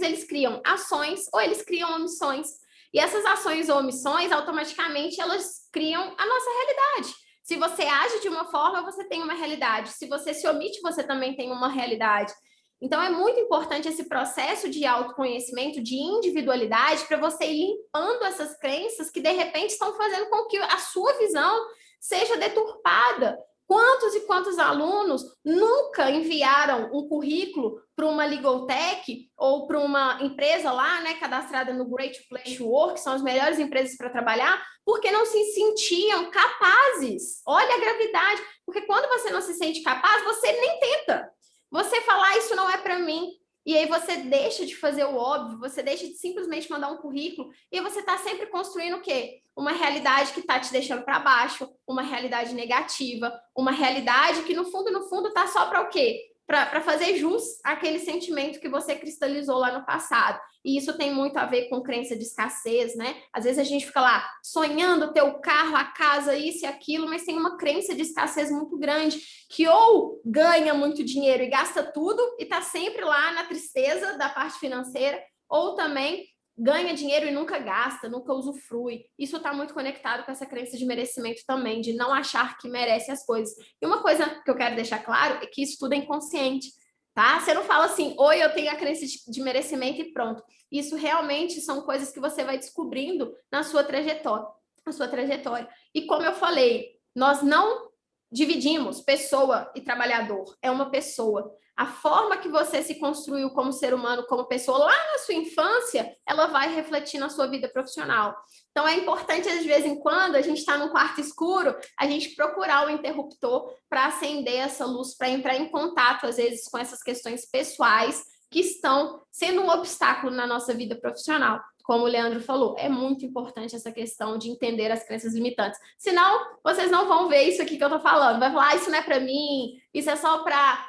eles criam ações ou eles criam omissões. E essas ações ou omissões, automaticamente, elas criam a nossa realidade. Se você age de uma forma, você tem uma realidade. Se você se omite, você também tem uma realidade. Então, é muito importante esse processo de autoconhecimento, de individualidade, para você ir limpando essas crenças que, de repente, estão fazendo com que a sua visão seja deturpada. Quantos e quantos alunos nunca enviaram um currículo para uma Legal Tech ou para uma empresa lá, né, cadastrada no Great Place to Work, que são as melhores empresas para trabalhar, porque não se sentiam capazes? Olha a gravidade, porque quando você não se sente capaz, você nem tenta. Você falar, isso não é para mim, e aí você deixa de fazer o óbvio, você deixa de simplesmente mandar um currículo, e aí você está sempre construindo o quê? Uma realidade que está te deixando para baixo, uma realidade negativa, uma realidade que, no fundo, está só para o quê? Para fazer jus àquele sentimento que você cristalizou lá no passado. E isso tem muito a ver com crença de escassez, né? Às vezes a gente fica lá sonhando ter o carro, a casa, isso e aquilo, mas tem uma crença de escassez muito grande, que ou ganha muito dinheiro e gasta tudo e está sempre lá na tristeza da parte financeira, ou também ganha dinheiro e nunca gasta, nunca usufrui. Isso está muito conectado com essa crença de merecimento também, de não achar que merece as coisas. E uma coisa que eu quero deixar claro é que isso tudo é inconsciente, tá? Você não fala assim, oi, eu tenho a crença de merecimento e pronto. Isso realmente são coisas que você vai descobrindo na sua trajetória. E como eu falei, nós não dividimos pessoa e trabalhador, é uma pessoa. A forma que você se construiu como ser humano, como pessoa, lá na sua infância, ela vai refletir na sua vida profissional. Então, é importante, de vez em quando, a gente está num quarto escuro, a gente procurar o interruptor para acender essa luz, para entrar em contato, às vezes, com essas questões pessoais que estão sendo um obstáculo na nossa vida profissional. Como o Leandro falou, é muito importante essa questão de entender as crenças limitantes. Senão, vocês não vão ver isso aqui que eu estou falando. Vai falar, isso não é para mim, isso é só para...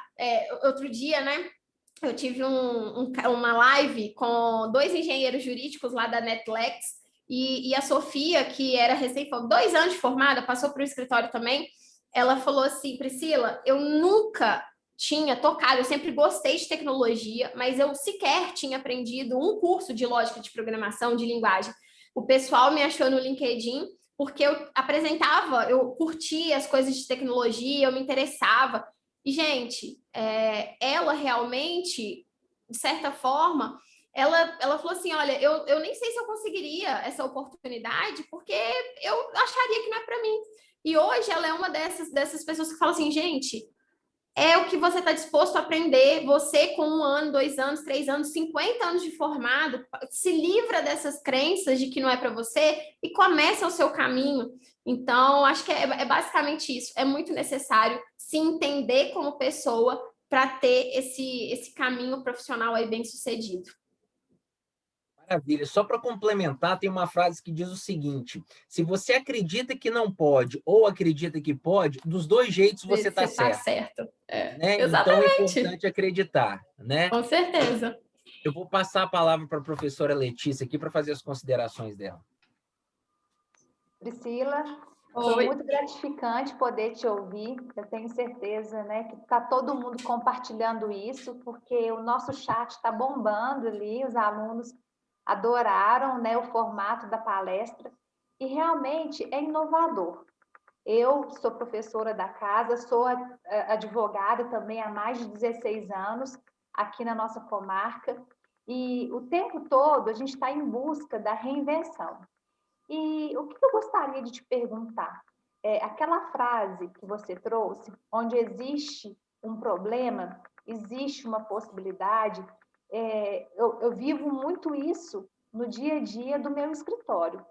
outro dia, né, eu tive uma live com 2 engenheiros jurídicos lá da Netflix e a Sofia, que era 2 anos de formada, passou para o escritório também, ela falou assim, Priscila, eu nunca tinha tocado, eu sempre gostei de tecnologia, mas eu sequer tinha aprendido um curso de lógica de programação, de linguagem. O pessoal me achou no LinkedIn porque eu apresentava, eu curtia as coisas de tecnologia, eu me interessava. E, gente, ela realmente, de certa forma, ela falou assim, olha, eu nem sei se eu conseguiria essa oportunidade, porque eu acharia que não é para mim. E hoje ela é uma dessas pessoas que fala assim, gente, é o que você está disposto a aprender, você com 1 ano, 2 anos, 3 anos, 50 anos de formado, se livra dessas crenças de que não é para você e começa o seu caminho. Então, acho que é basicamente isso. É muito necessário se entender como pessoa para ter esse caminho profissional aí bem sucedido. Maravilha. Só para complementar, tem uma frase que diz o seguinte: se você acredita que não pode ou acredita que pode, dos 2 jeitos você está certo. Né? Então é importante acreditar, né? Com certeza. Eu vou passar a palavra para a professora Letícia aqui para fazer as considerações dela. Priscila, foi muito gratificante poder te ouvir. Eu tenho certeza, né, que está todo mundo compartilhando isso, porque o nosso chat está bombando ali, os alunos adoraram, né, o formato da palestra e realmente é inovador. Eu sou professora da casa, sou advogada também há mais de 16 anos aqui na nossa comarca e o tempo todo a gente está em busca da reinvenção. E o que eu gostaria de te perguntar? Aquela frase que você trouxe, onde existe um problema, existe uma possibilidade, eu vivo muito isso no dia a dia do meu escritório.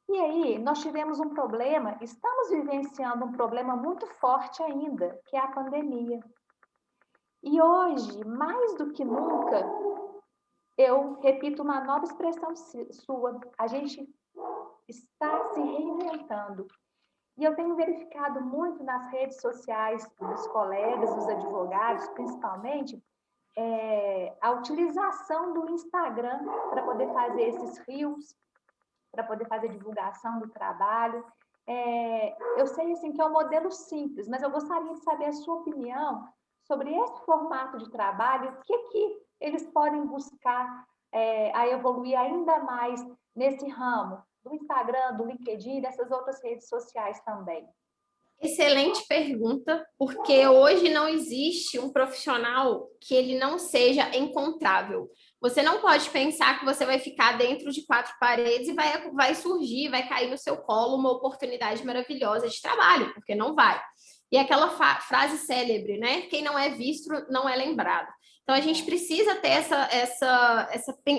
E aí, nós tivemos um problema, estamos vivenciando um problema muito forte ainda, que é a pandemia. E hoje, mais do que nunca, eu repito uma nova expressão sua, a gente está se reinventando. E eu tenho verificado muito nas redes sociais dos colegas, dos advogados, principalmente, a utilização do Instagram para poder fazer esses reels, para poder fazer divulgação do trabalho. Eu sei assim, que é um modelo simples, mas eu gostaria de saber a sua opinião sobre esse formato de trabalho, o que eles podem buscar a evoluir ainda mais nesse ramo do Instagram, do LinkedIn, dessas outras redes sociais também. Excelente pergunta, porque hoje não existe um profissional que ele não seja encontrável. Você não pode pensar que você vai ficar dentro de 4 paredes e vai surgir, vai cair no seu colo uma oportunidade maravilhosa de trabalho, porque não vai. E aquela frase célebre, né? Quem não é visto não é lembrado. Então, a gente precisa ter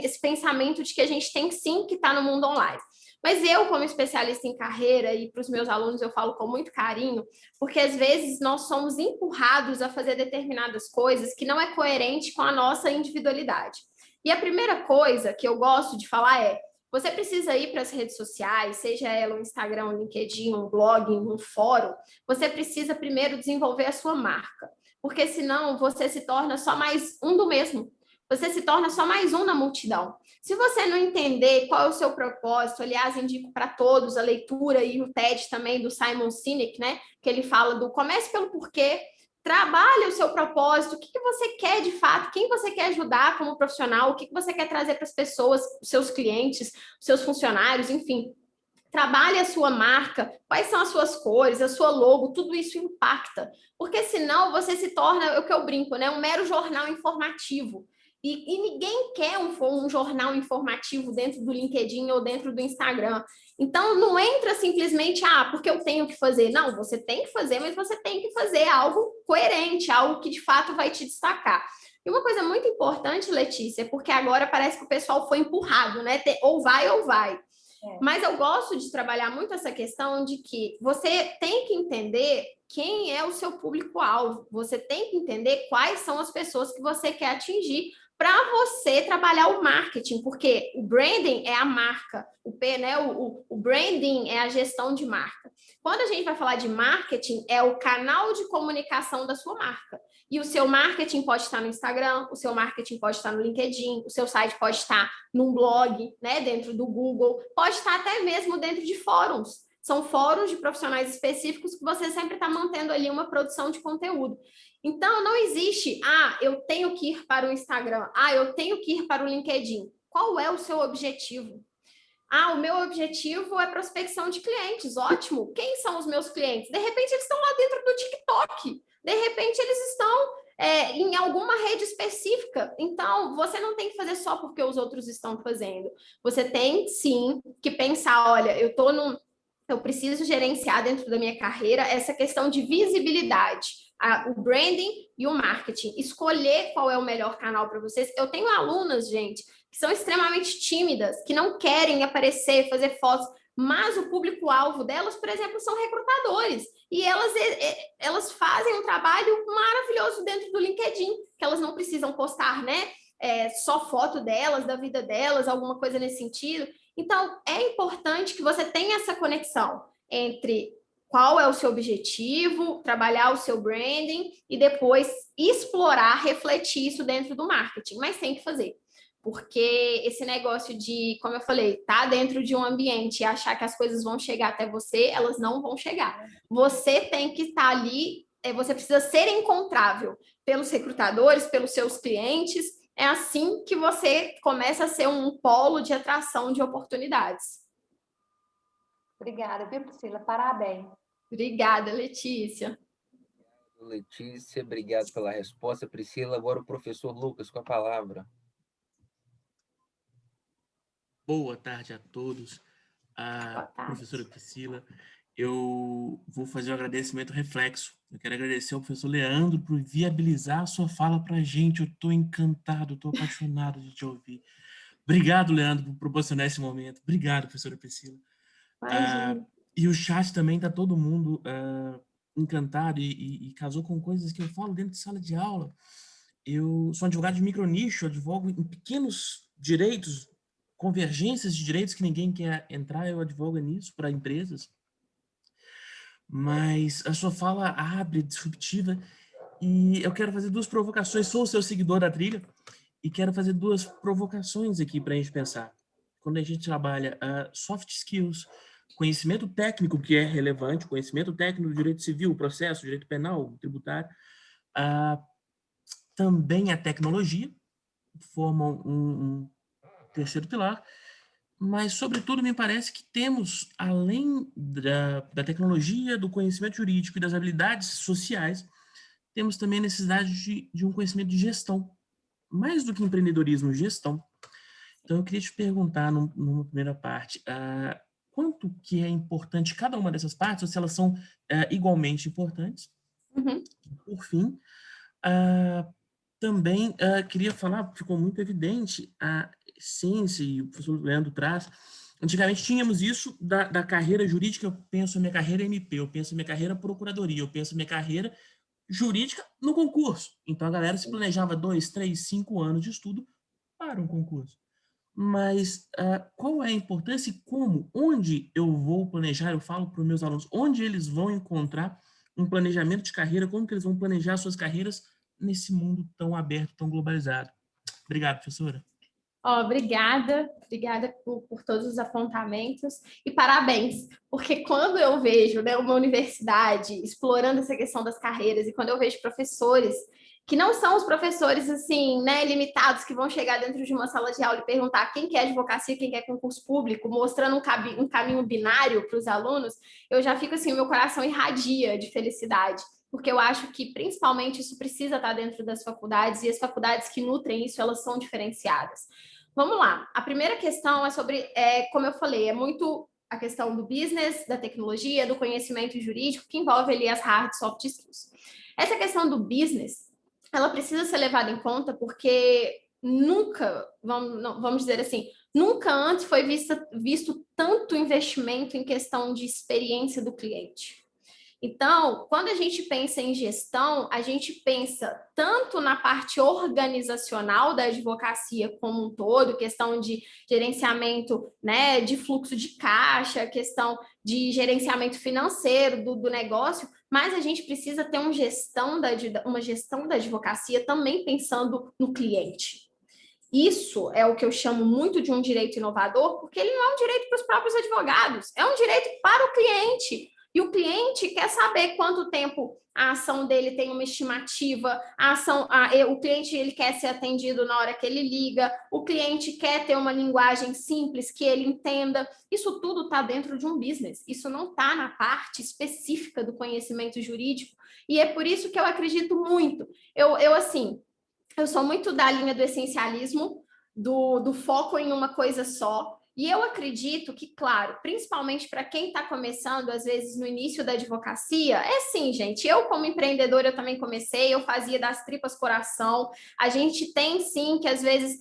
esse pensamento de que a gente tem sim que estar no mundo online. Mas eu, como especialista em carreira, e para os meus alunos eu falo com muito carinho, porque às vezes nós somos empurrados a fazer determinadas coisas que não é coerente com a nossa individualidade. E a primeira coisa que eu gosto de falar é: você precisa ir para as redes sociais, seja ela um Instagram, um LinkedIn, um blog, um fórum, você precisa primeiro desenvolver a sua marca, porque senão você se torna só mais um do mesmo. Você se torna só mais um na multidão. Se você não entender qual é o seu propósito, aliás, indico para todos a leitura e o TED também do Simon Sinek, né? Que ele fala do comece pelo porquê, trabalhe o seu propósito, o que você quer de fato, quem você quer ajudar como profissional, o que você quer trazer para as pessoas, os seus clientes, os seus funcionários, enfim. Trabalhe a sua marca, quais são as suas cores, a sua logo, tudo isso impacta. Porque senão você se torna, é o que eu brinco, né? Um mero jornal informativo. E ninguém quer um jornal informativo dentro do LinkedIn ou dentro do Instagram. Então, não entra simplesmente, porque eu tenho que fazer. Não, você tem que fazer, mas você tem que fazer algo coerente, algo que de fato vai te destacar. E uma coisa muito importante, Letícia, porque agora parece que o pessoal foi empurrado, né? Ou vai ou vai. Mas eu gosto de trabalhar muito essa questão de que você tem que entender quem é o seu público-alvo. Você tem que entender quais são as pessoas que você quer atingir para você trabalhar o marketing, porque o branding é a marca, o branding é a gestão de marca. Quando a gente vai falar de marketing, é o canal de comunicação da sua marca. E o seu marketing pode estar no Instagram, o seu marketing pode estar no LinkedIn, o seu site pode estar num blog, né, dentro do Google, pode estar até mesmo dentro de fóruns. São fóruns de profissionais específicos que você sempre está mantendo ali uma produção de conteúdo. Então, não existe, eu tenho que ir para o Instagram, eu tenho que ir para o LinkedIn. Qual é o seu objetivo? O meu objetivo é prospecção de clientes, ótimo. Quem são os meus clientes? De repente, eles estão lá dentro do TikTok. De repente, eles estão em alguma rede específica. Então, você não tem que fazer só porque os outros estão fazendo. Você tem, sim, que pensar, olha, eu preciso gerenciar dentro da minha carreira essa questão de visibilidade. O branding e o marketing, escolher qual é o melhor canal para vocês. Eu tenho alunas, gente, que são extremamente tímidas, que não querem aparecer, fazer fotos, mas o público-alvo delas, por exemplo, são recrutadores, e elas fazem um trabalho maravilhoso dentro do LinkedIn, que elas não precisam postar, né, só foto delas, da vida delas, alguma coisa nesse sentido. Então, é importante que você tenha essa conexão entre qual é o seu objetivo, trabalhar o seu branding e depois explorar, refletir isso dentro do marketing. Mas tem que fazer, porque esse negócio de, como eu falei, tá dentro de um ambiente e achar que as coisas vão chegar até você, elas não vão chegar. Você tem que estar ali, você precisa ser encontrável pelos recrutadores, pelos seus clientes. É assim que você começa a ser um polo de atração de oportunidades. Obrigada, viu, Priscila? Parabéns. Obrigada, Letícia. Letícia, obrigado pela resposta. Priscila, agora o professor Lucas com a palavra. Boa tarde a todos. Professora Priscila, eu vou fazer um agradecimento reflexo. Eu quero agradecer ao professor Leandro por viabilizar a sua fala para a gente. Eu estou encantado, estou apaixonado de te ouvir. Obrigado, Leandro, por proporcionar esse momento. Obrigado, professora Priscila. E o chat também tá todo mundo encantado e casou com coisas que eu falo dentro de sala de aula. Eu sou advogado de micronicho, advogo em pequenos direitos, convergências de direitos que ninguém quer entrar, eu advogo nisso para empresas. Mas a sua fala abre, disruptiva, e eu quero fazer 2 provocações. Sou o seu seguidor da trilha e quero fazer 2 provocações aqui para a gente pensar. Quando a gente trabalha soft skills, conhecimento técnico que é relevante, conhecimento técnico do direito civil, processo, direito penal, tributário, também a tecnologia formam um terceiro pilar, mas, sobretudo, me parece que temos, além da tecnologia, do conhecimento jurídico e das habilidades sociais, temos também a necessidade de um conhecimento de gestão, mais do que empreendedorismo, gestão. Então, eu queria te perguntar, numa primeira parte, quanto que é importante cada uma dessas partes, ou se elas são igualmente importantes. Uhum. Por fim, também queria falar, ficou muito evidente a essência, e o professor Leandro traz. Antigamente tínhamos isso da carreira jurídica. Eu penso a minha carreira MP, eu penso a minha carreira procuradoria, eu penso a minha carreira jurídica no concurso. Então a galera se planejava 2, 3, 5 anos de estudo para um concurso. Mas qual é a importância e como, onde eu vou planejar? Eu falo para os meus alunos, onde eles vão encontrar um planejamento de carreira, como que eles vão planejar suas carreiras nesse mundo tão aberto, tão globalizado. Obrigado, professora. Obrigada por todos os apontamentos e parabéns, porque quando eu vejo, né, uma universidade explorando essa questão das carreiras e quando eu vejo professores que não são os professores assim, né, limitados, que vão chegar dentro de uma sala de aula e perguntar quem quer advocacia, quem quer concurso público, mostrando um caminho binário para os alunos, eu já fico assim, o meu coração irradia de felicidade, porque eu acho que, principalmente, isso precisa estar dentro das faculdades, e as faculdades que nutrem isso, elas são diferenciadas. Vamos lá. A primeira questão é sobre, como eu falei, é muito a questão do business, da tecnologia, do conhecimento jurídico, que envolve ali as hard e soft skills. Essa questão do business, ela precisa ser levada em conta porque nunca, vamos dizer assim, nunca antes foi visto tanto investimento em questão de experiência do cliente. Então, quando a gente pensa em gestão, a gente pensa tanto na parte organizacional da advocacia como um todo, questão de gerenciamento, né, de fluxo de caixa, questão de gerenciamento financeiro do negócio, mas a gente precisa ter uma gestão da advocacia também pensando no cliente. Isso é o que eu chamo muito de um direito inovador, porque ele não é um direito para os próprios advogados, é um direito para o cliente. E o cliente quer saber quanto tempo a ação dele tem uma estimativa, o cliente ele quer ser atendido na hora que ele liga, o cliente quer ter uma linguagem simples que ele entenda. Isso tudo está dentro de um business, isso não está na parte específica do conhecimento jurídico, e é por isso que eu acredito muito. Eu sou muito da linha do essencialismo, do foco em uma coisa só. E eu acredito que, claro, principalmente para quem está começando, às vezes, no início da advocacia, sim, gente, eu como empreendedora, eu também comecei, eu fazia das tripas coração, a gente tem, sim, que às vezes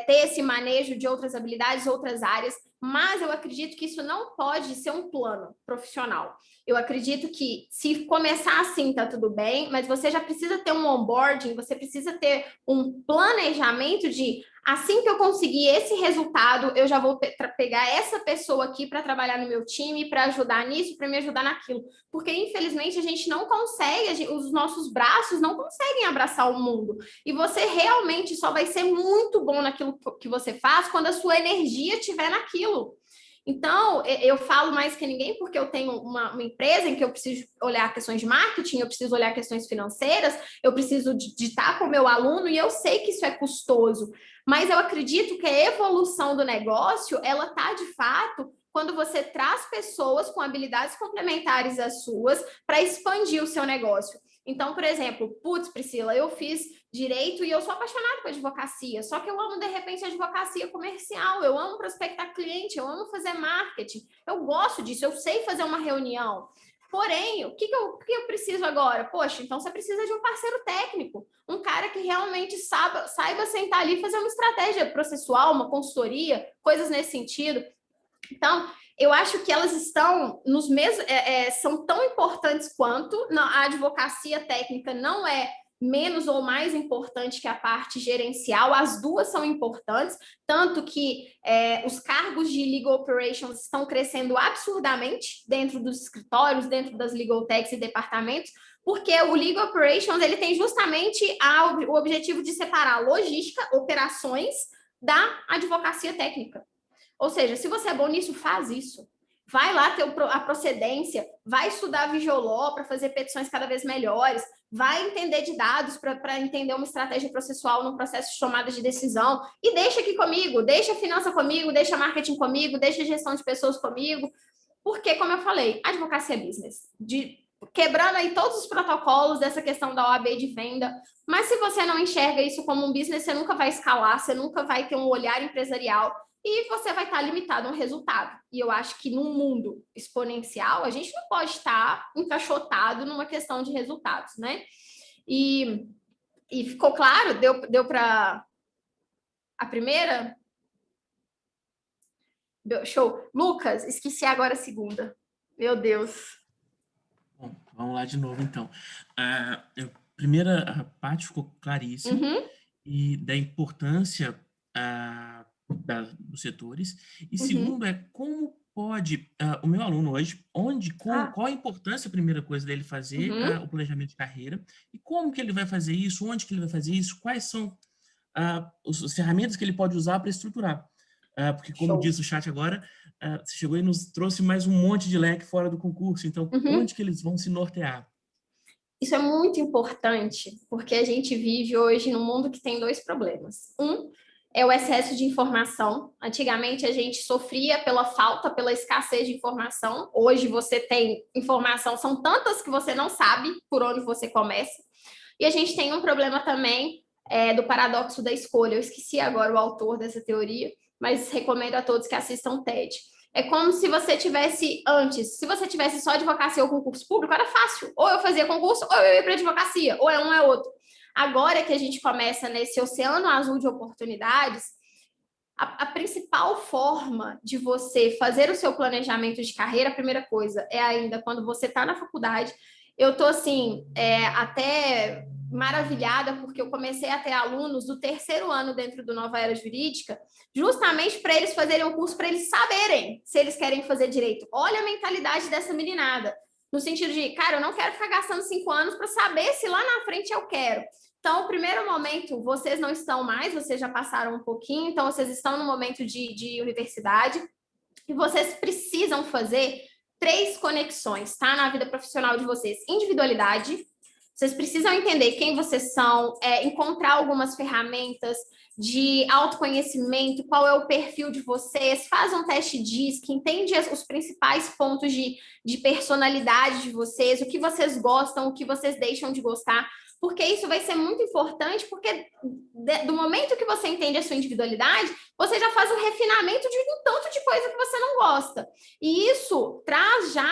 ter esse manejo de outras habilidades, outras áreas, mas eu acredito que isso não pode ser um plano profissional. Eu acredito que se começar assim, tá tudo bem, mas você já precisa ter um onboarding, você precisa ter um planejamento de assim que eu conseguir esse resultado, eu já vou pegar essa pessoa aqui para trabalhar no meu time, para ajudar nisso, para me ajudar naquilo. Porque, infelizmente, a gente não consegue, os nossos braços não conseguem abraçar o mundo. E você realmente só vai ser muito bom naquilo que você faz quando a sua energia estiver naquilo. Então, eu falo mais que ninguém porque eu tenho uma empresa em que eu preciso olhar questões de marketing, eu preciso olhar questões financeiras, eu preciso de estar com o meu aluno e eu sei que isso é custoso. Mas eu acredito que a evolução do negócio, ela está, de fato, quando você traz pessoas com habilidades complementares às suas para expandir o seu negócio. Então, por exemplo, Priscila, eu fiz direito e eu sou apaixonada por advocacia, só que eu amo, de repente, advocacia comercial, eu amo prospectar cliente, eu amo fazer marketing, eu gosto disso, eu sei fazer uma reunião. Porém, o que eu preciso agora? Poxa, então você precisa de um parceiro técnico, um cara que realmente saiba sentar ali e fazer uma estratégia processual, uma consultoria, coisas nesse sentido. Então, eu acho que elas estão nos mesmos, são tão importantes quanto. A advocacia técnica não é menos ou mais importante que a parte gerencial, as duas são importantes, tanto que os cargos de legal operations estão crescendo absurdamente dentro dos escritórios, dentro das legal techs e departamentos, porque o legal operations ele tem justamente o objetivo de separar logística, operações, da advocacia técnica. Ou seja, se você é bom nisso, faz isso. Vai lá ter a procedência, vai estudar Vigioló para fazer petições cada vez melhores, vai entender de dados para entender uma estratégia processual no processo de tomada de decisão, e deixa aqui comigo, deixa a finança comigo, deixa marketing comigo, deixa a gestão de pessoas comigo, porque, como eu falei, advocacia é business, quebrando aí todos os protocolos dessa questão da OAB de venda, mas se você não enxerga isso como um business, você nunca vai escalar, você nunca vai ter um olhar empresarial, e você vai estar limitado a um resultado. E eu acho que num mundo exponencial, a gente não pode estar encaixotado numa questão de resultados, né? E ficou claro? Deu para a primeira? Show. Lucas, esqueci agora a segunda. Meu Deus. Bom, vamos lá de novo, então. A primeira parte ficou claríssima, e da importância dos setores, e segundo como pode o meu aluno hoje, qual a importância, a primeira coisa dele fazer o planejamento de carreira, e como que ele vai fazer isso, onde que ele vai fazer isso, quais são as ferramentas que ele pode usar para estruturar. Porque, como disse o chat agora, você chegou e nos trouxe mais um monte de leque fora do concurso, então onde que eles vão se nortear? Isso é muito importante, porque a gente vive hoje num mundo que tem dois problemas. É o excesso de informação. Antigamente, a gente sofria pela falta, pela escassez de informação. Hoje, você tem informação, são tantas que você não sabe por onde você começa. E a gente tem um problema também do paradoxo da escolha. Eu esqueci agora o autor dessa teoria, mas recomendo a todos que assistam o TED. É como se você tivesse antes, se você tivesse só advocacia ou concurso público, era fácil. Ou eu fazia concurso, ou eu ia para advocacia, ou é um é outro. Agora que a gente começa nesse oceano azul de oportunidades, a principal forma de você fazer o seu planejamento de carreira, a primeira coisa, é ainda quando você está na faculdade. Eu estou, assim, até maravilhada, porque eu comecei a ter alunos do 3º ano dentro do Nova Era Jurídica, justamente para eles fazerem um curso, para eles saberem se eles querem fazer direito. Olha a mentalidade dessa meninada. No sentido de, cara, eu não quero ficar gastando 5 anos para saber se lá na frente eu quero. Então, o primeiro momento, vocês não estão mais, vocês já passaram um pouquinho, então vocês estão no momento de universidade, e vocês precisam fazer 3 conexões, tá? Na vida profissional de vocês. Individualidade, vocês precisam entender quem vocês são, encontrar algumas ferramentas de autoconhecimento, qual é o perfil de vocês, faz um teste DISC, entende os principais pontos de personalidade de vocês, o que vocês gostam, o que vocês deixam de gostar, porque isso vai ser muito importante, porque do momento que você entende a sua individualidade, você já faz o refinamento de um tanto de coisa que você não gosta. E isso traz já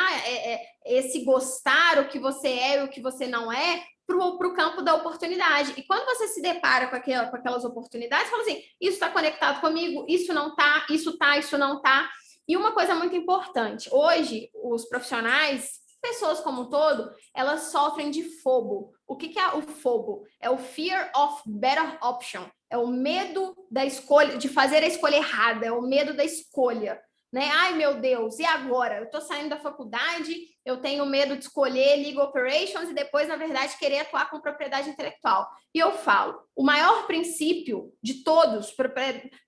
esse gostar, o que você é e o que você não é, para o campo da oportunidade. E quando você se depara com aquelas oportunidades, fala assim, isso está conectado comigo, isso não está, isso não está. E uma coisa muito importante, hoje, os profissionais, pessoas como um todo, elas sofrem de FOBO. O que é o FOBO? É o Fear of Better Option. É o medo da escolha, de fazer a escolha errada, é o medo da escolha. Né? Ai, meu Deus, e agora? Eu estou saindo da faculdade, eu tenho medo de escolher legal operations e depois, na verdade, querer atuar com propriedade intelectual. E eu falo, o maior princípio de todos,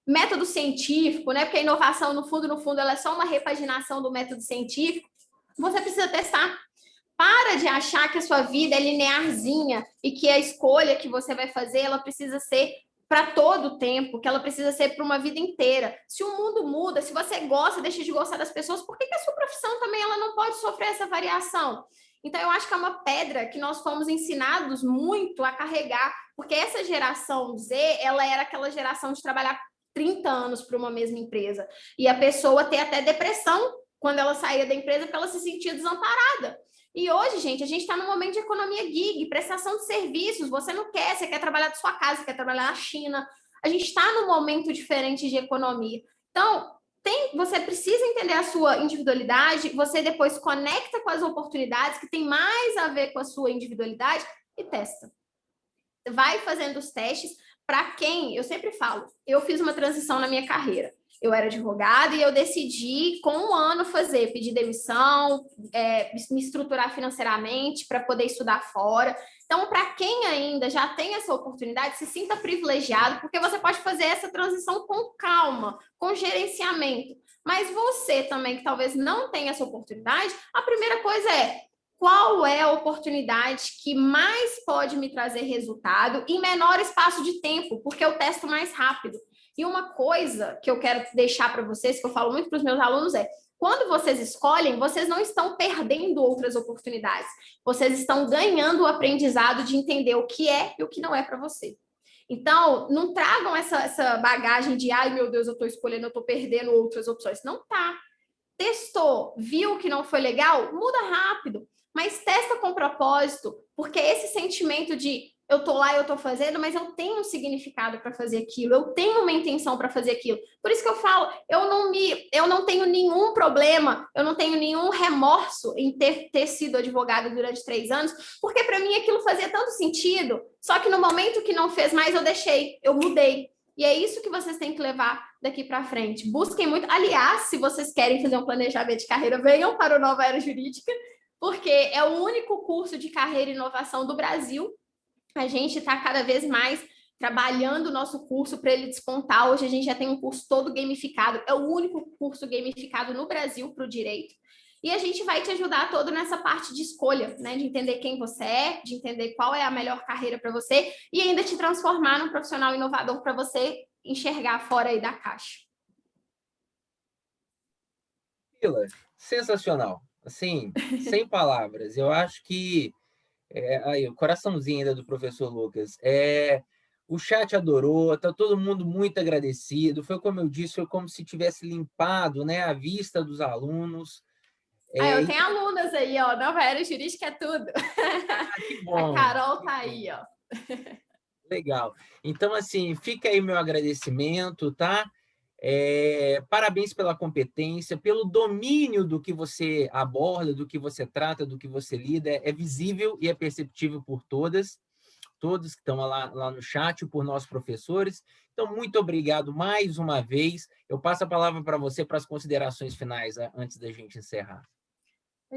método científico, né? Porque a inovação, no fundo, ela é só uma repaginação do método científico, você precisa testar. Para de achar que a sua vida é linearzinha e que a escolha que você vai fazer, ela precisa ser para todo o tempo, que ela precisa ser para uma vida inteira. Se o mundo muda, se você gosta, deixa de gostar das pessoas, por que a sua profissão também ela não pode sofrer essa variação? Então, eu acho que é uma pedra que nós fomos ensinados muito a carregar, porque essa geração Z, ela era aquela geração de trabalhar 30 anos para uma mesma empresa, e a pessoa ter até depressão quando ela saía da empresa porque ela se sentia desamparada. E hoje, gente, a gente está num momento de economia gig, prestação de serviços, você quer trabalhar de sua casa, quer trabalhar na China. A gente está num momento diferente de economia. Então, você precisa entender a sua individualidade, você depois conecta com as oportunidades que tem mais a ver com a sua individualidade e testa. Vai fazendo os testes. Para quem, eu sempre falo, eu fiz uma transição na minha carreira. Eu era advogada e eu decidi, com 1 ano, pedir demissão, me estruturar financeiramente para poder estudar fora. Então, para quem ainda já tem essa oportunidade, se sinta privilegiado, porque você pode fazer essa transição com calma, com gerenciamento. Mas você também, que talvez não tenha essa oportunidade, a primeira coisa é: qual é a oportunidade que mais pode me trazer resultado em menor espaço de tempo, porque eu testo mais rápido. E uma coisa que eu quero deixar para vocês, que eu falo muito para os meus alunos, é: quando vocês escolhem, vocês não estão perdendo outras oportunidades, vocês estão ganhando o aprendizado de entender o que é e o que não é para você. Então, não tragam essa bagagem de: ai, meu Deus, eu estou escolhendo, eu estou perdendo outras opções. Não tá. Testou, viu que não foi legal, muda rápido. Mas testa com propósito, porque esse sentimento de eu tô lá, eu tô fazendo, mas eu tenho um significado para fazer aquilo, eu tenho uma intenção para fazer aquilo. Por isso que eu falo, eu não tenho nenhum problema, eu não tenho nenhum remorso em ter sido advogada durante 3 anos, porque para mim aquilo fazia tanto sentido, só que no momento que não fez mais, eu deixei, eu mudei. E é isso que vocês têm que levar daqui para frente. Busquem muito. Aliás, se vocês querem fazer um planejamento de carreira, venham para o Nova Era Jurídica, porque é o único curso de carreira e inovação do Brasil. A gente está cada vez mais trabalhando o nosso curso para ele despontar. Hoje a gente já tem um curso todo gamificado, é o único curso gamificado no Brasil para o direito. E a gente vai te ajudar todo nessa parte de escolha, né? De entender quem você é, de entender qual é a melhor carreira para você e ainda te transformar num profissional inovador para você enxergar fora aí da caixa. Sensacional. Assim, sem palavras. Eu acho que aí, o coraçãozinho ainda do professor Lucas. O chat adorou, está todo mundo muito agradecido. Foi como eu disse, foi como se tivesse limpado, né, a vista dos alunos. Eu tenho alunas aí, ó. Nova Era Jurídica é tudo. Que bom. A Carol tá aí, ó. Legal. Então, assim, fica aí meu agradecimento, tá? Parabéns pela competência, pelo domínio do que você aborda, do que você trata, do que você lida. É visível e é perceptível por todos que estão lá no chat, por nossos professores. Então, muito obrigado mais uma vez. Eu passo a palavra para você para as considerações finais, antes da gente encerrar.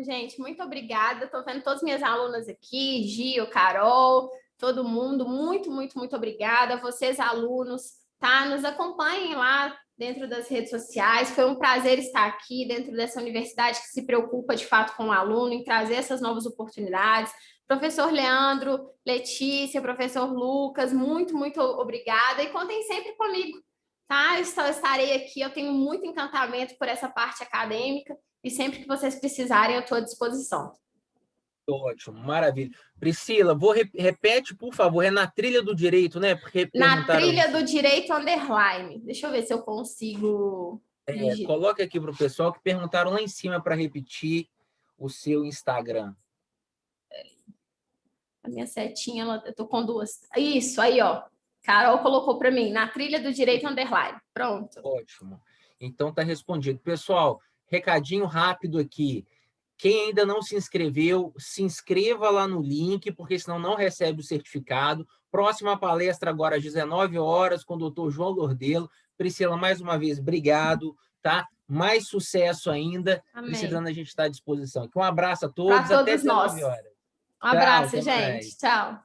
Gente, muito obrigada. Estou vendo todas as minhas alunas aqui, Gio, Carol, todo mundo. Muito, muito, muito obrigada. Vocês, alunos, tá? Nos acompanhem lá dentro das redes sociais. Foi um prazer estar aqui dentro dessa universidade que se preocupa, de fato, com o aluno, em trazer essas novas oportunidades. Professor Leandro, Letícia, professor Lucas, muito, muito obrigada. E contem sempre comigo, tá? Eu estarei aqui, eu tenho muito encantamento por essa parte acadêmica e sempre que vocês precisarem, eu estou à disposição. Ótimo, maravilha. Priscila, repete, por favor, é na trilha do direito, né? Porque na trilha do direito _. Deixa eu ver se eu consigo... Coloca aqui para o pessoal que perguntaram lá em cima para repetir o seu Instagram. A minha setinha, eu tô com 2. Isso, aí, ó. Carol colocou para mim, na trilha do direito _. Pronto. Ótimo. Então tá respondido. Pessoal, recadinho rápido aqui. Quem ainda não se inscreveu, se inscreva lá no link, porque senão não recebe o certificado. Próxima palestra agora às 19 horas com o doutor João Lordelo. Priscila, mais uma vez, obrigado, tá? Mais sucesso ainda. Amém. Precisando, a gente está à disposição. Um abraço a todos. Para todos até nós. 19 horas. Um abraço, gente. Tchau.